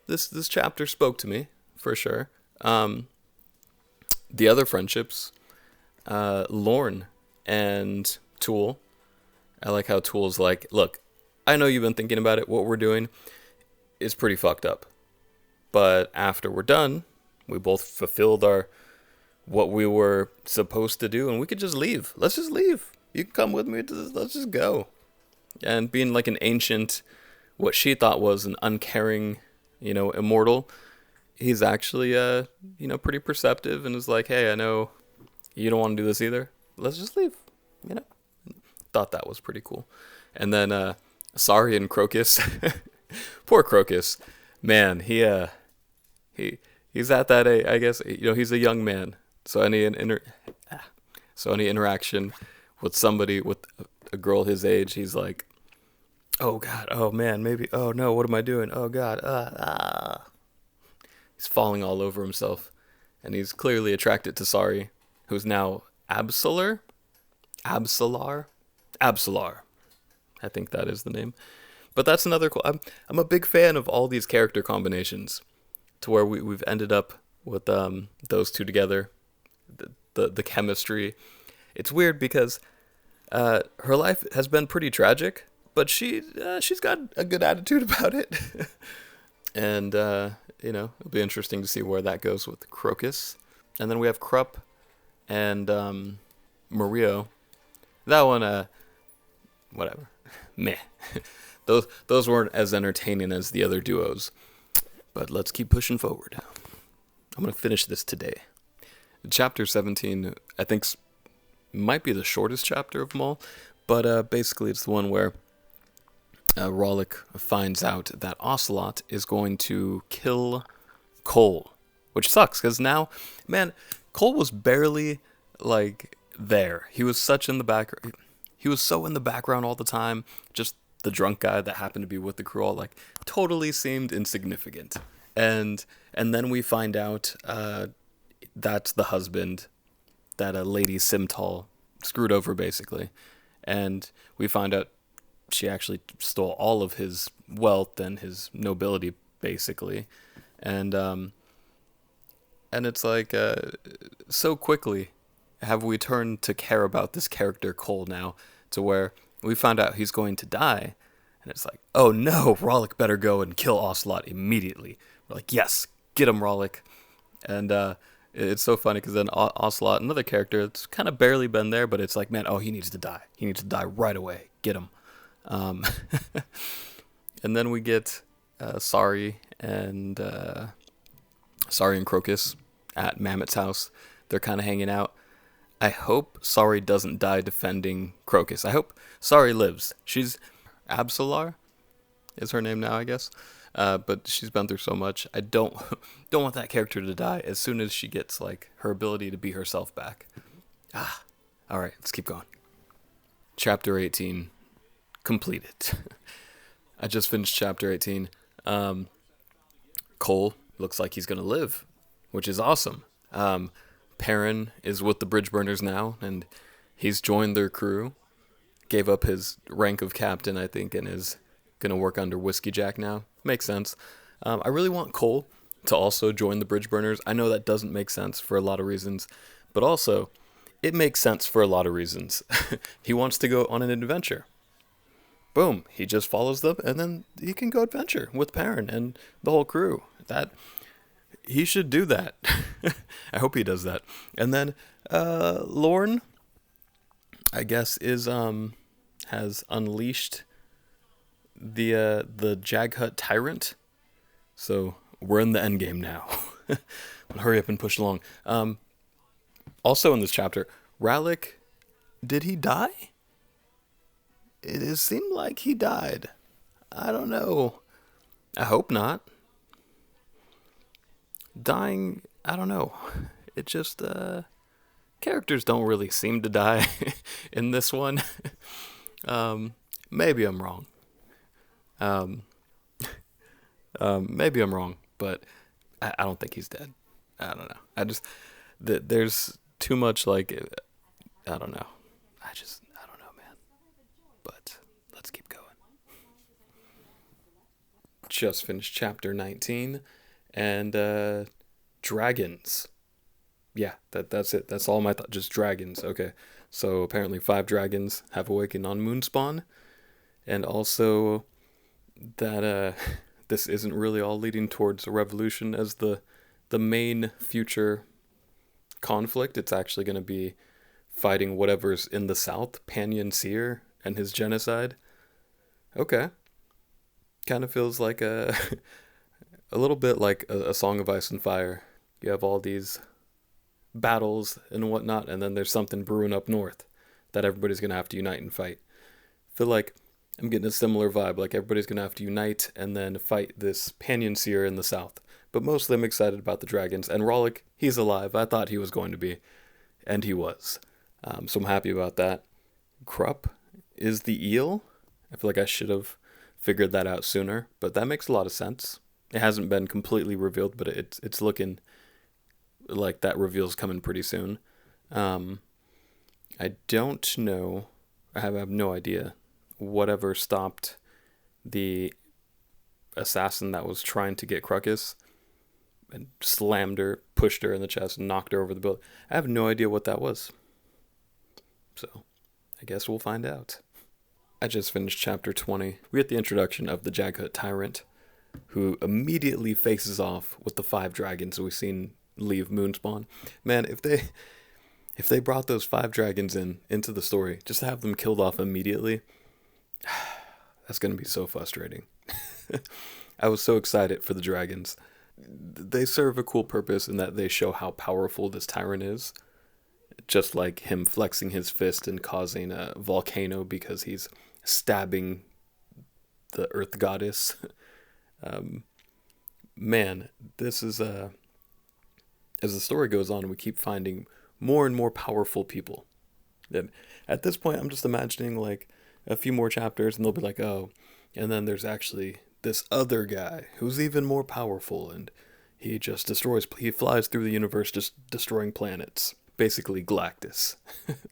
this chapter spoke to me for sure. The other friendships, Lorne and Tool. I like how Tool's like, look, I know you've been thinking about it. What we're doing is pretty fucked up. But after we're done, we both fulfilled what we were supposed to do, and we could just leave. Let's just leave. You can come with me. Let's just go. And being like an ancient, what she thought was an uncaring, immortal, he's actually, pretty perceptive, and is like, hey, I know you don't want to do this either. Let's just leave. Thought that was pretty cool. And then Sari and Crocus. Poor Crocus. Man, he's at that age, I guess. He's a young man. So any interaction with somebody, with a girl his age, he's like, oh God, oh man, maybe, oh no, what am I doing? Oh God, He's falling all over himself. And he's clearly attracted to Sari, who's now Absolar. I think that is the name. But that's another cool... I'm a big fan of all these character combinations, to where we've ended up with those two together. The chemistry. It's weird because her life has been pretty tragic, but she's got a good attitude about it. And it'll be interesting to see where that goes with Crocus. And then we have Krupp and Mario. That one, whatever. Meh. Those weren't as entertaining as the other duos. But let's keep pushing forward. I'm going to finish this today. Chapter 17, I think, might be the shortest chapter of them all. But basically it's the one where Rollick finds out that Ocelot is going to kill Cole. Which sucks, because now, man, Cole was barely, there. He was such in the background. He was so in the background all the time. Just the drunk guy that happened to be with the crew all, totally seemed insignificant. And then we find out that's the husband that Lady Simtal screwed over, basically. And we find out she actually stole all of his wealth and his nobility, basically. And it's so quickly have we turned to care about this character Cole now, to where we found out he's going to die, and it's like, oh no, Rollick better go and kill Ocelot immediately. We're like, yes, get him, Rollick. And it's so funny, because then Ocelot, another character, it's kind of barely been there, but it's like, man, oh, he needs to die. He needs to die right away. Get him. And then we get Sari and Crocus at Mammoth's house. They're kind of hanging out. I hope Sari doesn't die defending Crocus. I hope Sari lives. She's Absolar is her name now, I guess. But she's been through so much. I don't want that character to die as soon as she gets her ability to be herself back. All right, let's keep going. Chapter 18 completed. I just finished chapter 18. Cole looks like he's gonna live, which is awesome. Perrin is with the Bridgeburners now, and he's joined their crew. Gave up his rank of captain, I think, and is gonna work under Whiskey Jack now. Makes sense. I really want Cole to also join the Bridge Burners. I know that doesn't make sense for a lot of reasons, but also it makes sense for a lot of reasons. He wants to go on an adventure. Boom, he just follows them, and then he can go adventure with Perrin and the whole crew. That he should do that. I hope he does that. And then Lorne, I guess, is has unleashed the Jaghut tyrant. So we're in the end game now. Hurry up and push along. Also in this chapter, Rallick, did he die? It seemed like he died. I don't know. I hope not. Dying, I don't know. It just, characters don't really seem to die in this one. Maybe I'm wrong. Maybe I'm wrong, but I don't think he's dead. I don't know. There's too much, like, I don't know. I don't know, man. But let's keep going. Just finished chapter 19, and dragons. Yeah, that's it. That's all my thought. Just dragons. Okay. So apparently 5 dragons have awakened on Moonspawn, and also that this isn't really all leading towards a revolution as the main future conflict. It's actually going to be fighting whatever's in the south, Panyan Seer and his genocide. Okay. Kind of feels like a little bit like a Song of Ice and Fire. You have all these battles and whatnot, and then there's something brewing up north that everybody's going to have to unite and fight. I feel like I'm getting a similar vibe, like everybody's going to have to unite and then fight this Panyan Seer in the south. But mostly I'm excited about the dragons, and Rollick, he's alive. I thought he was going to be, and he was. So I'm happy about that. Krupp is the eel. I feel like I should have figured that out sooner, but that makes a lot of sense. It hasn't been completely revealed, but it's looking like that reveal's coming pretty soon. I don't know. I have no idea whatever stopped the assassin that was trying to get Crocus and slammed her, pushed her in the chest, and knocked her over the building. I have no idea what that was. So, I guess we'll find out. I just finished chapter 20. We get the introduction of the Jaghut tyrant, who immediately faces off with the 5 dragons we've seen leave Moonspawn. Man, if they brought those 5 dragons into the story, just to have them killed off immediately, that's going to be so frustrating. I was so excited for the dragons. They serve a cool purpose in that they show how powerful this tyrant is. Just like him flexing his fist and causing a volcano because he's stabbing the earth goddess. Man, this is as the story goes on, we keep finding more and more powerful people. And at this point, I'm just imagining like a few more chapters and they'll be like, oh, and then there's actually this other guy who's even more powerful, and he flies through the universe just destroying planets. Basically Galactus.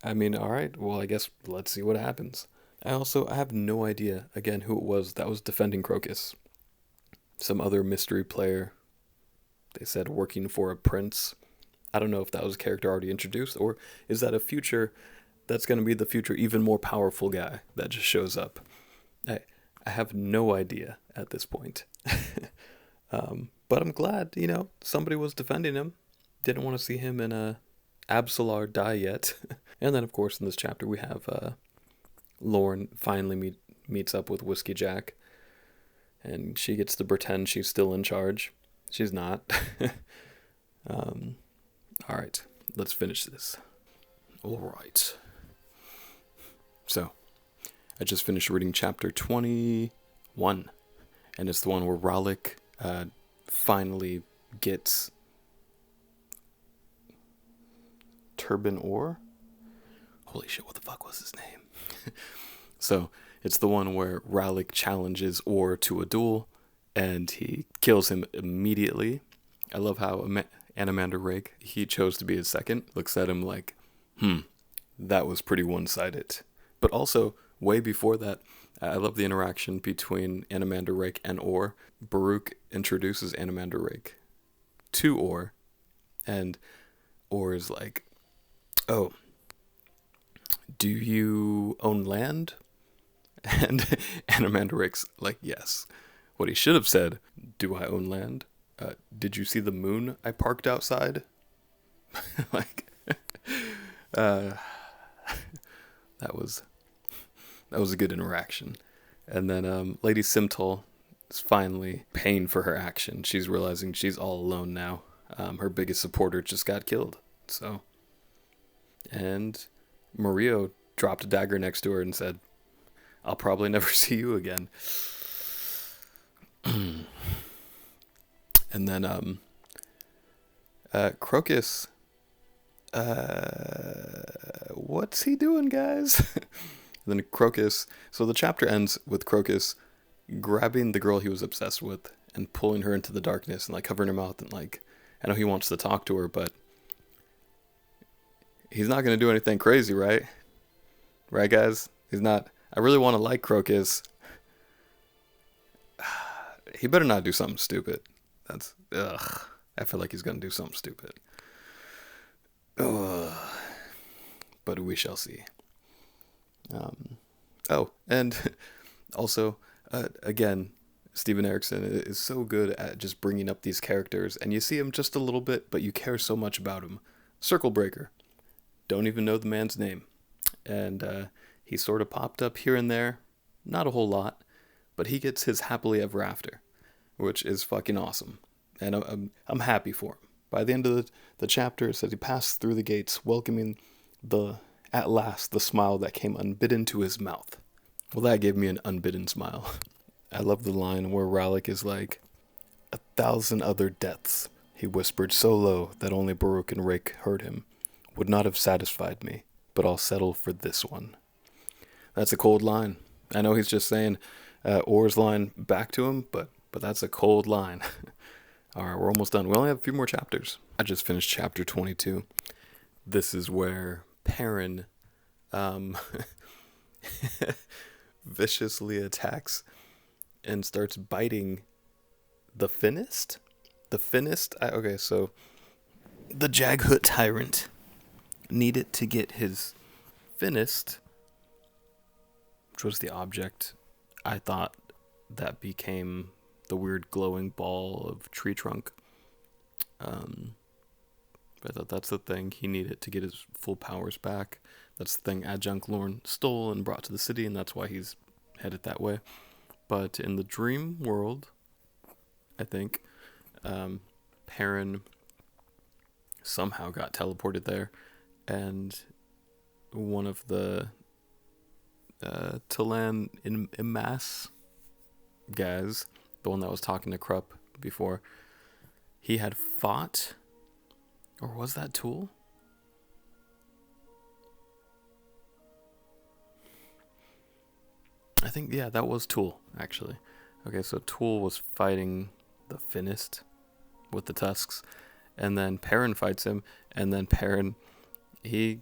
I mean, alright, well, I guess let's see what happens. I have no idea, again, who it was that was defending Crocus. Some other mystery player. They said working for a prince. I don't know if that was a character already introduced, or is that a future that's going to be the future even more powerful guy that just shows up. I have no idea at this point. But I'm glad, somebody was defending him. Didn't want to see him in a Absolar die yet. And then, of course, in this chapter, we have Lorne finally meets up with Whiskey Jack. And she gets to pretend she's still in charge. She's not. Alright, let's finish this. Alright. So, I just finished reading chapter 21. And it's the one where Rollick finally gets Turban Orr? Holy shit, what the fuck was his name? So, it's the one where Rollick challenges Orr to a duel, and he kills him immediately. I love how Animander Rake, he chose to be his second, looks at him like, that was pretty one-sided. But also, way before that, I love the interaction between Animander Rake and Orr. Baruch introduces Animander Rake to Orr, and Orr is like, "Oh, do you own land?" And Animander Rake's like, "Yes." What he should have said, "Do I own land? Did you see the moon I parked outside?" Like, that was a good interaction. And then Lady Simtol is finally paying for her action. She's realizing she's all alone now. Her biggest supporter just got killed. So, and Mario dropped a dagger next to her and said, "I'll probably never see you again." And then Crocus, what's he doing, guys? And then Crocus, so the chapter ends with Crocus grabbing the girl he was obsessed with and pulling her into the darkness and like covering her mouth, and like, I know he wants to talk to her, but he's not going to do anything crazy, right? Right, guys? He's not. I really want to like Crocus. He better not do something stupid. That's, ugh. I feel like he's going to do something stupid. Ugh. But we shall see. Oh, and also, again, Steven Erikson is so good at just bringing up these characters, and you see him just a little bit, but you care so much about him. Circle Breaker. Don't even know the man's name. And he sort of popped up here and there. Not a whole lot, but he gets his happily ever after, which is fucking awesome. And I'm happy for him. By the end of the chapter, it says he passed through the gates, welcoming at last the smile that came unbidden to his mouth. Well, that gave me an unbidden smile. I love the line where Rallick is like, "1,000 other deaths," he whispered so low that only Baruch and Rake heard him, "would not have satisfied me, but I'll settle for this one." That's a cold line. I know he's just saying Orr's line back to him, but that's a cold line. All right, we're almost done. We only have a few more chapters. I just finished chapter 22. This is where Perrin viciously attacks and starts biting the Finnist? The Finnist? Okay, so the Jaghut tyrant needed to get his Finnist, which was the object I thought that became the weird glowing ball of tree trunk. I thought that's the thing he needed to get his full powers back. That's the thing Adjunct Lorne stole and brought to the city, and that's why he's headed that way. But in the dream world, I think, Perrin somehow got teleported there, and one of the Talan Imas guys, the one that was talking to Krupp before, he had fought, or was that Tool? I think, yeah, that was Tool, actually. Okay, so Tool was fighting the Finnist with the tusks, and then Perrin fights him, and then Perrin, he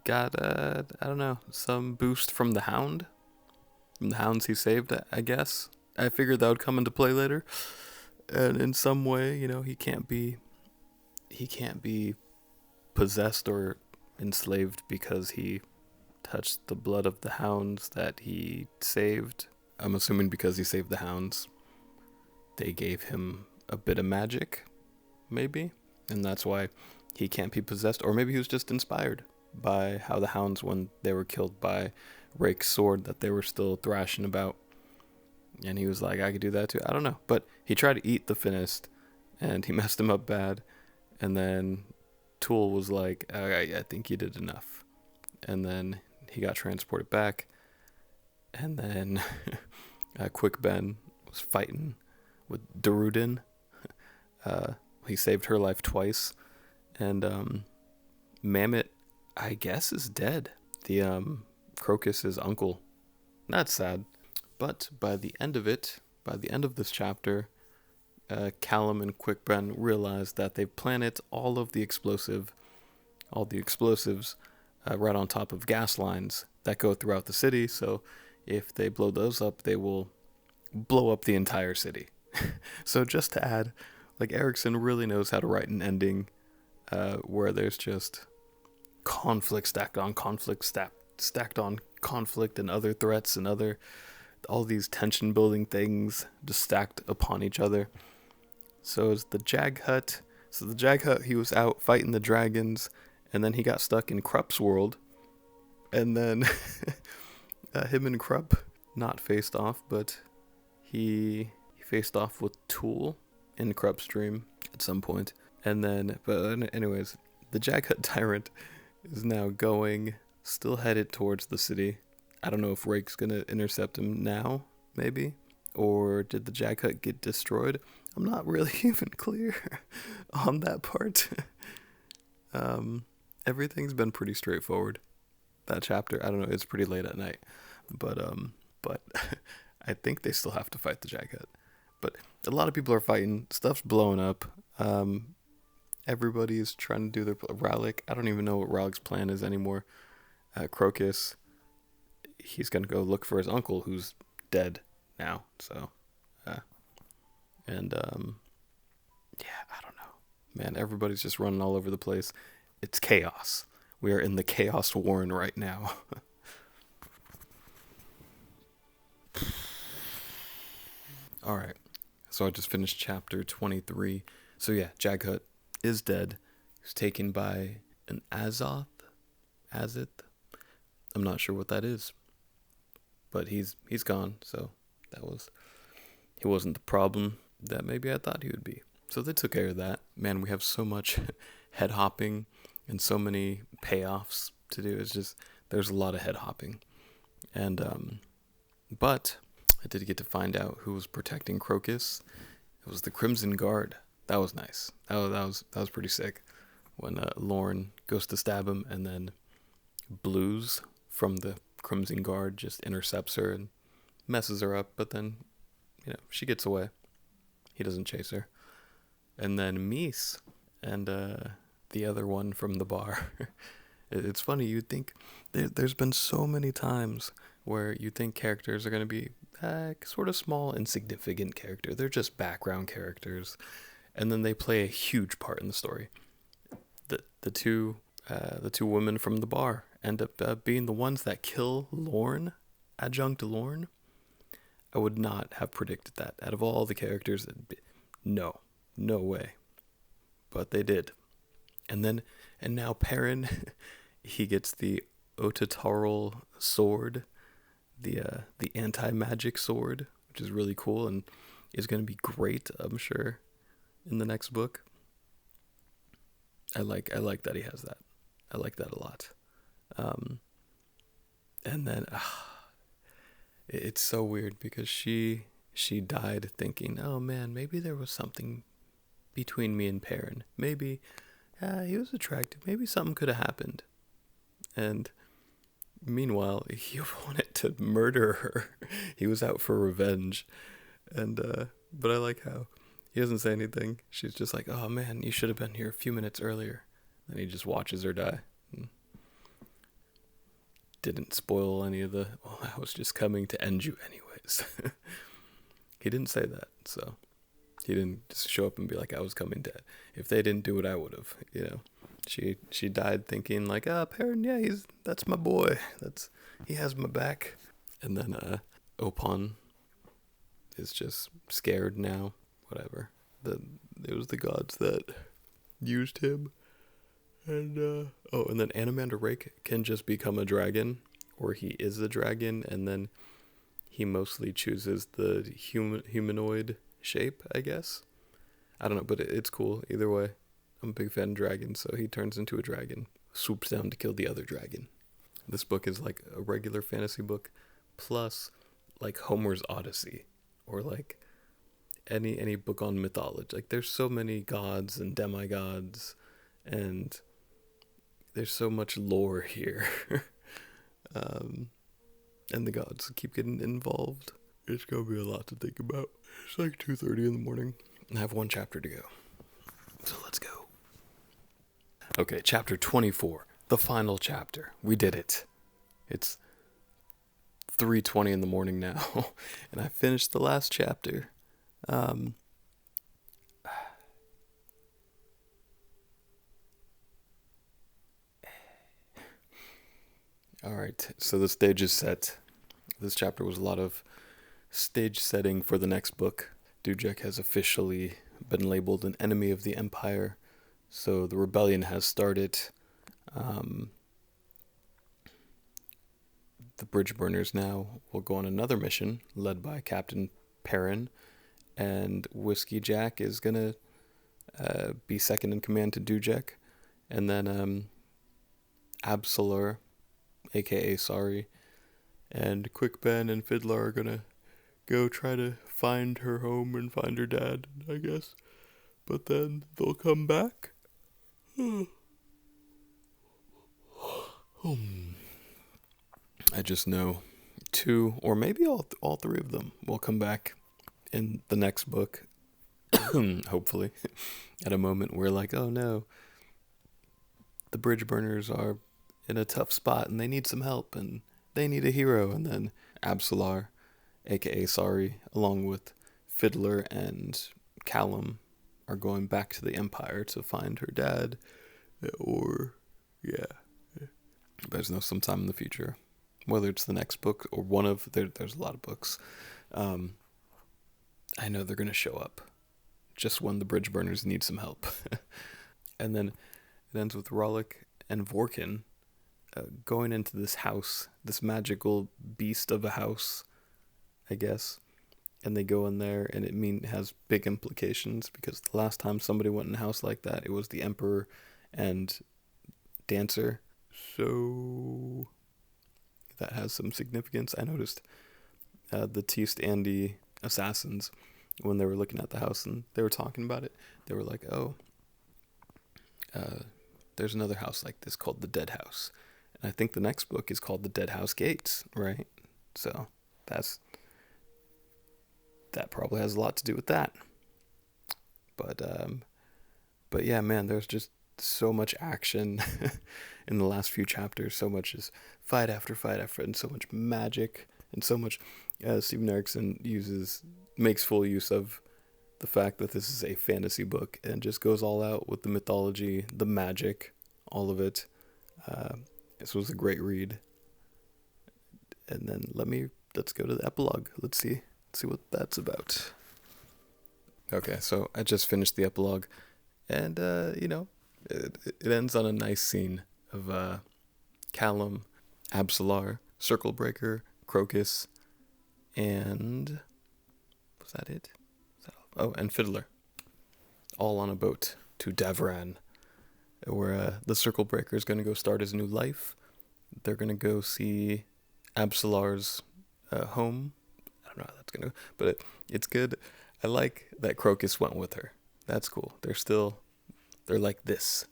got, I don't know, some boost from the Hound? From the Hounds he saved, I guess? I figured that would come into play later. And in some way, you know, he can't be possessed or enslaved because he touched the blood of the hounds that he saved. I'm assuming because he saved the hounds, they gave him a bit of magic, maybe, and that's why he can't be possessed. Or maybe he was just inspired by how the hounds, when they were killed by Rake's sword that they were still thrashing about, and he was like, I could do that too. I don't know, but he tried to eat the Finnist, and he messed him up bad, and then Tool was like, I think you did enough, and then he got transported back, and then Quick Ben was fighting with Darujhistan. He saved her life twice, and Mammoth, I guess, is dead. The Crocus's uncle. That's sad. But by the end of this chapter, Callum and Quick Ben realize that they've planted all the explosives right on top of gas lines that go throughout the city. So if they blow those up, they will blow up the entire city. So just to add, like, Erikson really knows how to write an ending where there's just conflict stacked on conflict, stacked on conflict, and other threats and all these tension building things just stacked upon each other. So it's the Jag Hut. So the Jag Hut, he was out fighting the dragons, and then he got stuck in Krupp's world. And then him and Krupp not faced off, but he faced off with Tool in Krupp's dream at some point. And then, but anyways, the Jag Hut tyrant is now still headed towards the city. I don't know if Rake's gonna intercept him now, maybe, or did the Jag Hut get destroyed? I'm not really even clear on that part. Everything's been pretty straightforward. That chapter, I don't know, it's pretty late at night, but I think they still have to fight the Jag Hut. But a lot of people are fighting. Stuff's blowing up. Everybody's trying to do their Ralik. I don't even know what Ralik's plan is anymore. Crocus, he's gonna go look for his uncle who's dead now. So, and yeah, I don't know, man. Everybody's just running all over the place. It's chaos. We are in the Chaos Warren right now. All right. So I just finished chapter 23. So yeah, Jag Hut is dead. He's taken by an Azith. I'm not sure what that is, but he's gone. So he wasn't the problem that maybe I thought he would be. So they took care of that. Man, we have so much head hopping and so many payoffs to do. It's just, there's a lot of head hopping. And but I did get to find out who was protecting Crocus. It was the Crimson Guard. That was nice. That was pretty sick. When Lorne goes to stab him, and then Blues from the Crimson Guard just intercepts her and messes her up. But then, she gets away. He doesn't chase her. And then Mies and the other one from the bar. It's funny. You'd think there's been so many times where you think characters are going to be sort of small, insignificant character. They're just background characters, and then they play a huge part in the story. The two women from the bar end up being the ones that kill Lorne, adjunct Lorne. I would not have predicted that. Out of all the characters, no way. But they did. And now Perrin, he gets the Otataral sword, the anti-magic sword, which is really cool and is going to be great, I'm sure, in the next book. I like that he has that. I like that a lot. And then it's so weird because she died thinking, oh man, maybe there was something between me and Perrin. Maybe he was attractive. Maybe something could have happened. And meanwhile, he wanted to murder her. He was out for revenge. And but I like how he doesn't say anything. She's just like, oh man, you should have been here a few minutes earlier. And he just watches her die. Didn't spoil any of well, I was just coming to end you anyways. He didn't say that, so he didn't just show up and be like, I was coming to. If they didn't do it, I would have, She died thinking like, Perrin, yeah, that's my boy. He has my back. And then Opon is just scared now. Whatever. It was the gods that used him. And and then Animander Rake can just become a dragon, or he is a dragon, and then he mostly chooses the humanoid shape, I guess. I don't know, but it's cool either way. I'm a big fan of dragons, so he turns into a dragon, swoops down to kill the other dragon. This book is like a regular fantasy book, plus like Homer's Odyssey, or like any book on mythology. Like there's so many gods and demigods, and there's so much lore here. And the gods keep getting involved. It's gonna be a lot to think about. It's like 2:30 in the morning. I have one chapter to go. So let's go. Okay, chapter 24. The final chapter. We did it. It's 3:20 in the morning now, and I finished the last chapter. Um, all right, so the stage is set. This chapter was a lot of stage setting for the next book. Dujek has officially been labeled an enemy of the Empire, so the rebellion has started. Um, the bridge burners now will go on another mission led by Captain Perrin, and Whiskey Jack is gonna be second in command to Dujek, and then Absolar, aka Sorry, and Quick Ben and Fiddler are gonna go try to find her home and find her dad, I guess. But then they'll come back. I just know two, or maybe all three of them will come back in the next book. Hopefully, at a moment where like, oh no, the bridge burners are in a tough spot and they need some help and they need a hero, and then Absolar, aka Sorry, along with Fiddler and Callum, are going back to the Empire to find her dad, or yeah, there's no sometime in the future, whether it's the next book or one of there's a lot of books. I know they're gonna show up just when the bridge burners need some help. And then it ends with Rollick and Vorkin going into this house, this magical beast of a house, I guess. And they go in there, and it has big implications, because the last time somebody went in a house like that, it was the Emperor and Dancer. So that has some significance. I noticed the Teast Andy assassins, when they were looking at the house and they were talking about it, they were like, oh, there's another house like this called the Dead House. And I think the next book is called the Dead House Gates, right? So that probably has a lot to do with that. But yeah, man, there's just so much action in the last few chapters. So much is fight after fight after, and so much magic, and so much Steven Erikson makes full use of the fact that this is a fantasy book and just goes all out with the mythology, the magic, all of it. This was a great read. And then let's go to the epilogue. Let's see what that's about. Okay, so I just finished the epilogue, and it ends on a nice scene of Callum, Absolar, Circle Breaker, Crocus, and was that it? Oh, and Fiddler, all on a boat to Davran, where the Circle Breaker is going to go start his new life. They're going to go see Absolar's home. I don't know how that's going to go, but it's good. I like that Crocus went with her. That's cool. They're like this.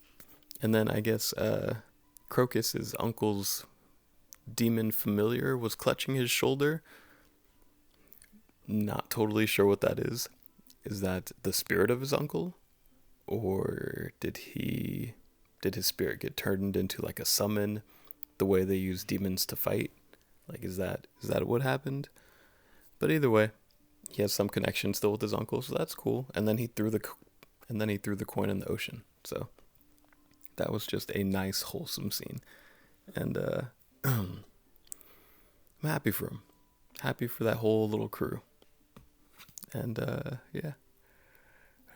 And then I guess Crocus's uncle's demon familiar was clutching his shoulder. Not totally sure what that is. Is that the spirit of his uncle? Or did his spirit get turned into like a summon, the way they use demons to fight? Like, is that what happened? But either way, he has some connection still with his uncle, so that's cool. And then he threw the coin in the ocean. So that was just a nice, wholesome scene. And I'm happy for him. Happy for that whole little crew. And yeah,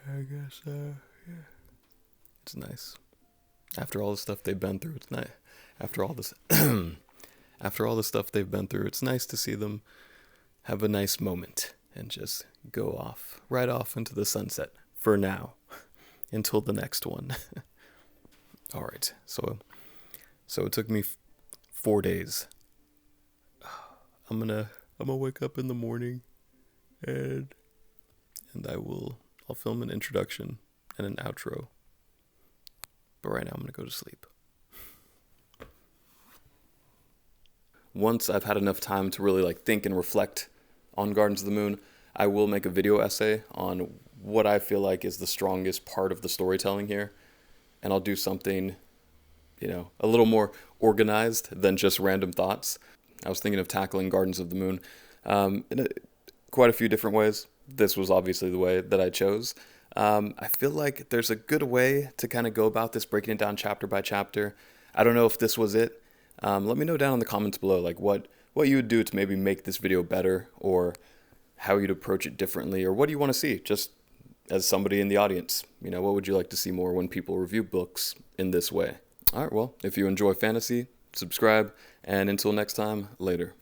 I guess yeah, it's nice. After all the stuff they've been through, it's nice. After all the stuff they've been through, it's nice to see them have a nice moment and just go right off into the sunset for now, until the next one. All right, so it took me 4 days. I'm gonna wake up in the morning, and I'll film an introduction and an outro. But right now I'm gonna go to sleep. Once I've had enough time to really think and reflect on Gardens of the Moon, I will make a video essay on what I feel like is the strongest part of the storytelling here. And I'll do something, a little more organized than just random thoughts. I was thinking of tackling Gardens of the Moon quite a few different ways. This was obviously the way that I chose. I feel like there's a good way to kind of go about this, breaking it down chapter by chapter. I don't know if this was it. Let me know down in the comments below, like what you would do to maybe make this video better, or how you'd approach it differently, or what do you want to see, just as somebody in the audience. You know, what would you like to see more when people review books in this way? All right, well, if you enjoy fantasy, subscribe, and until next time, later.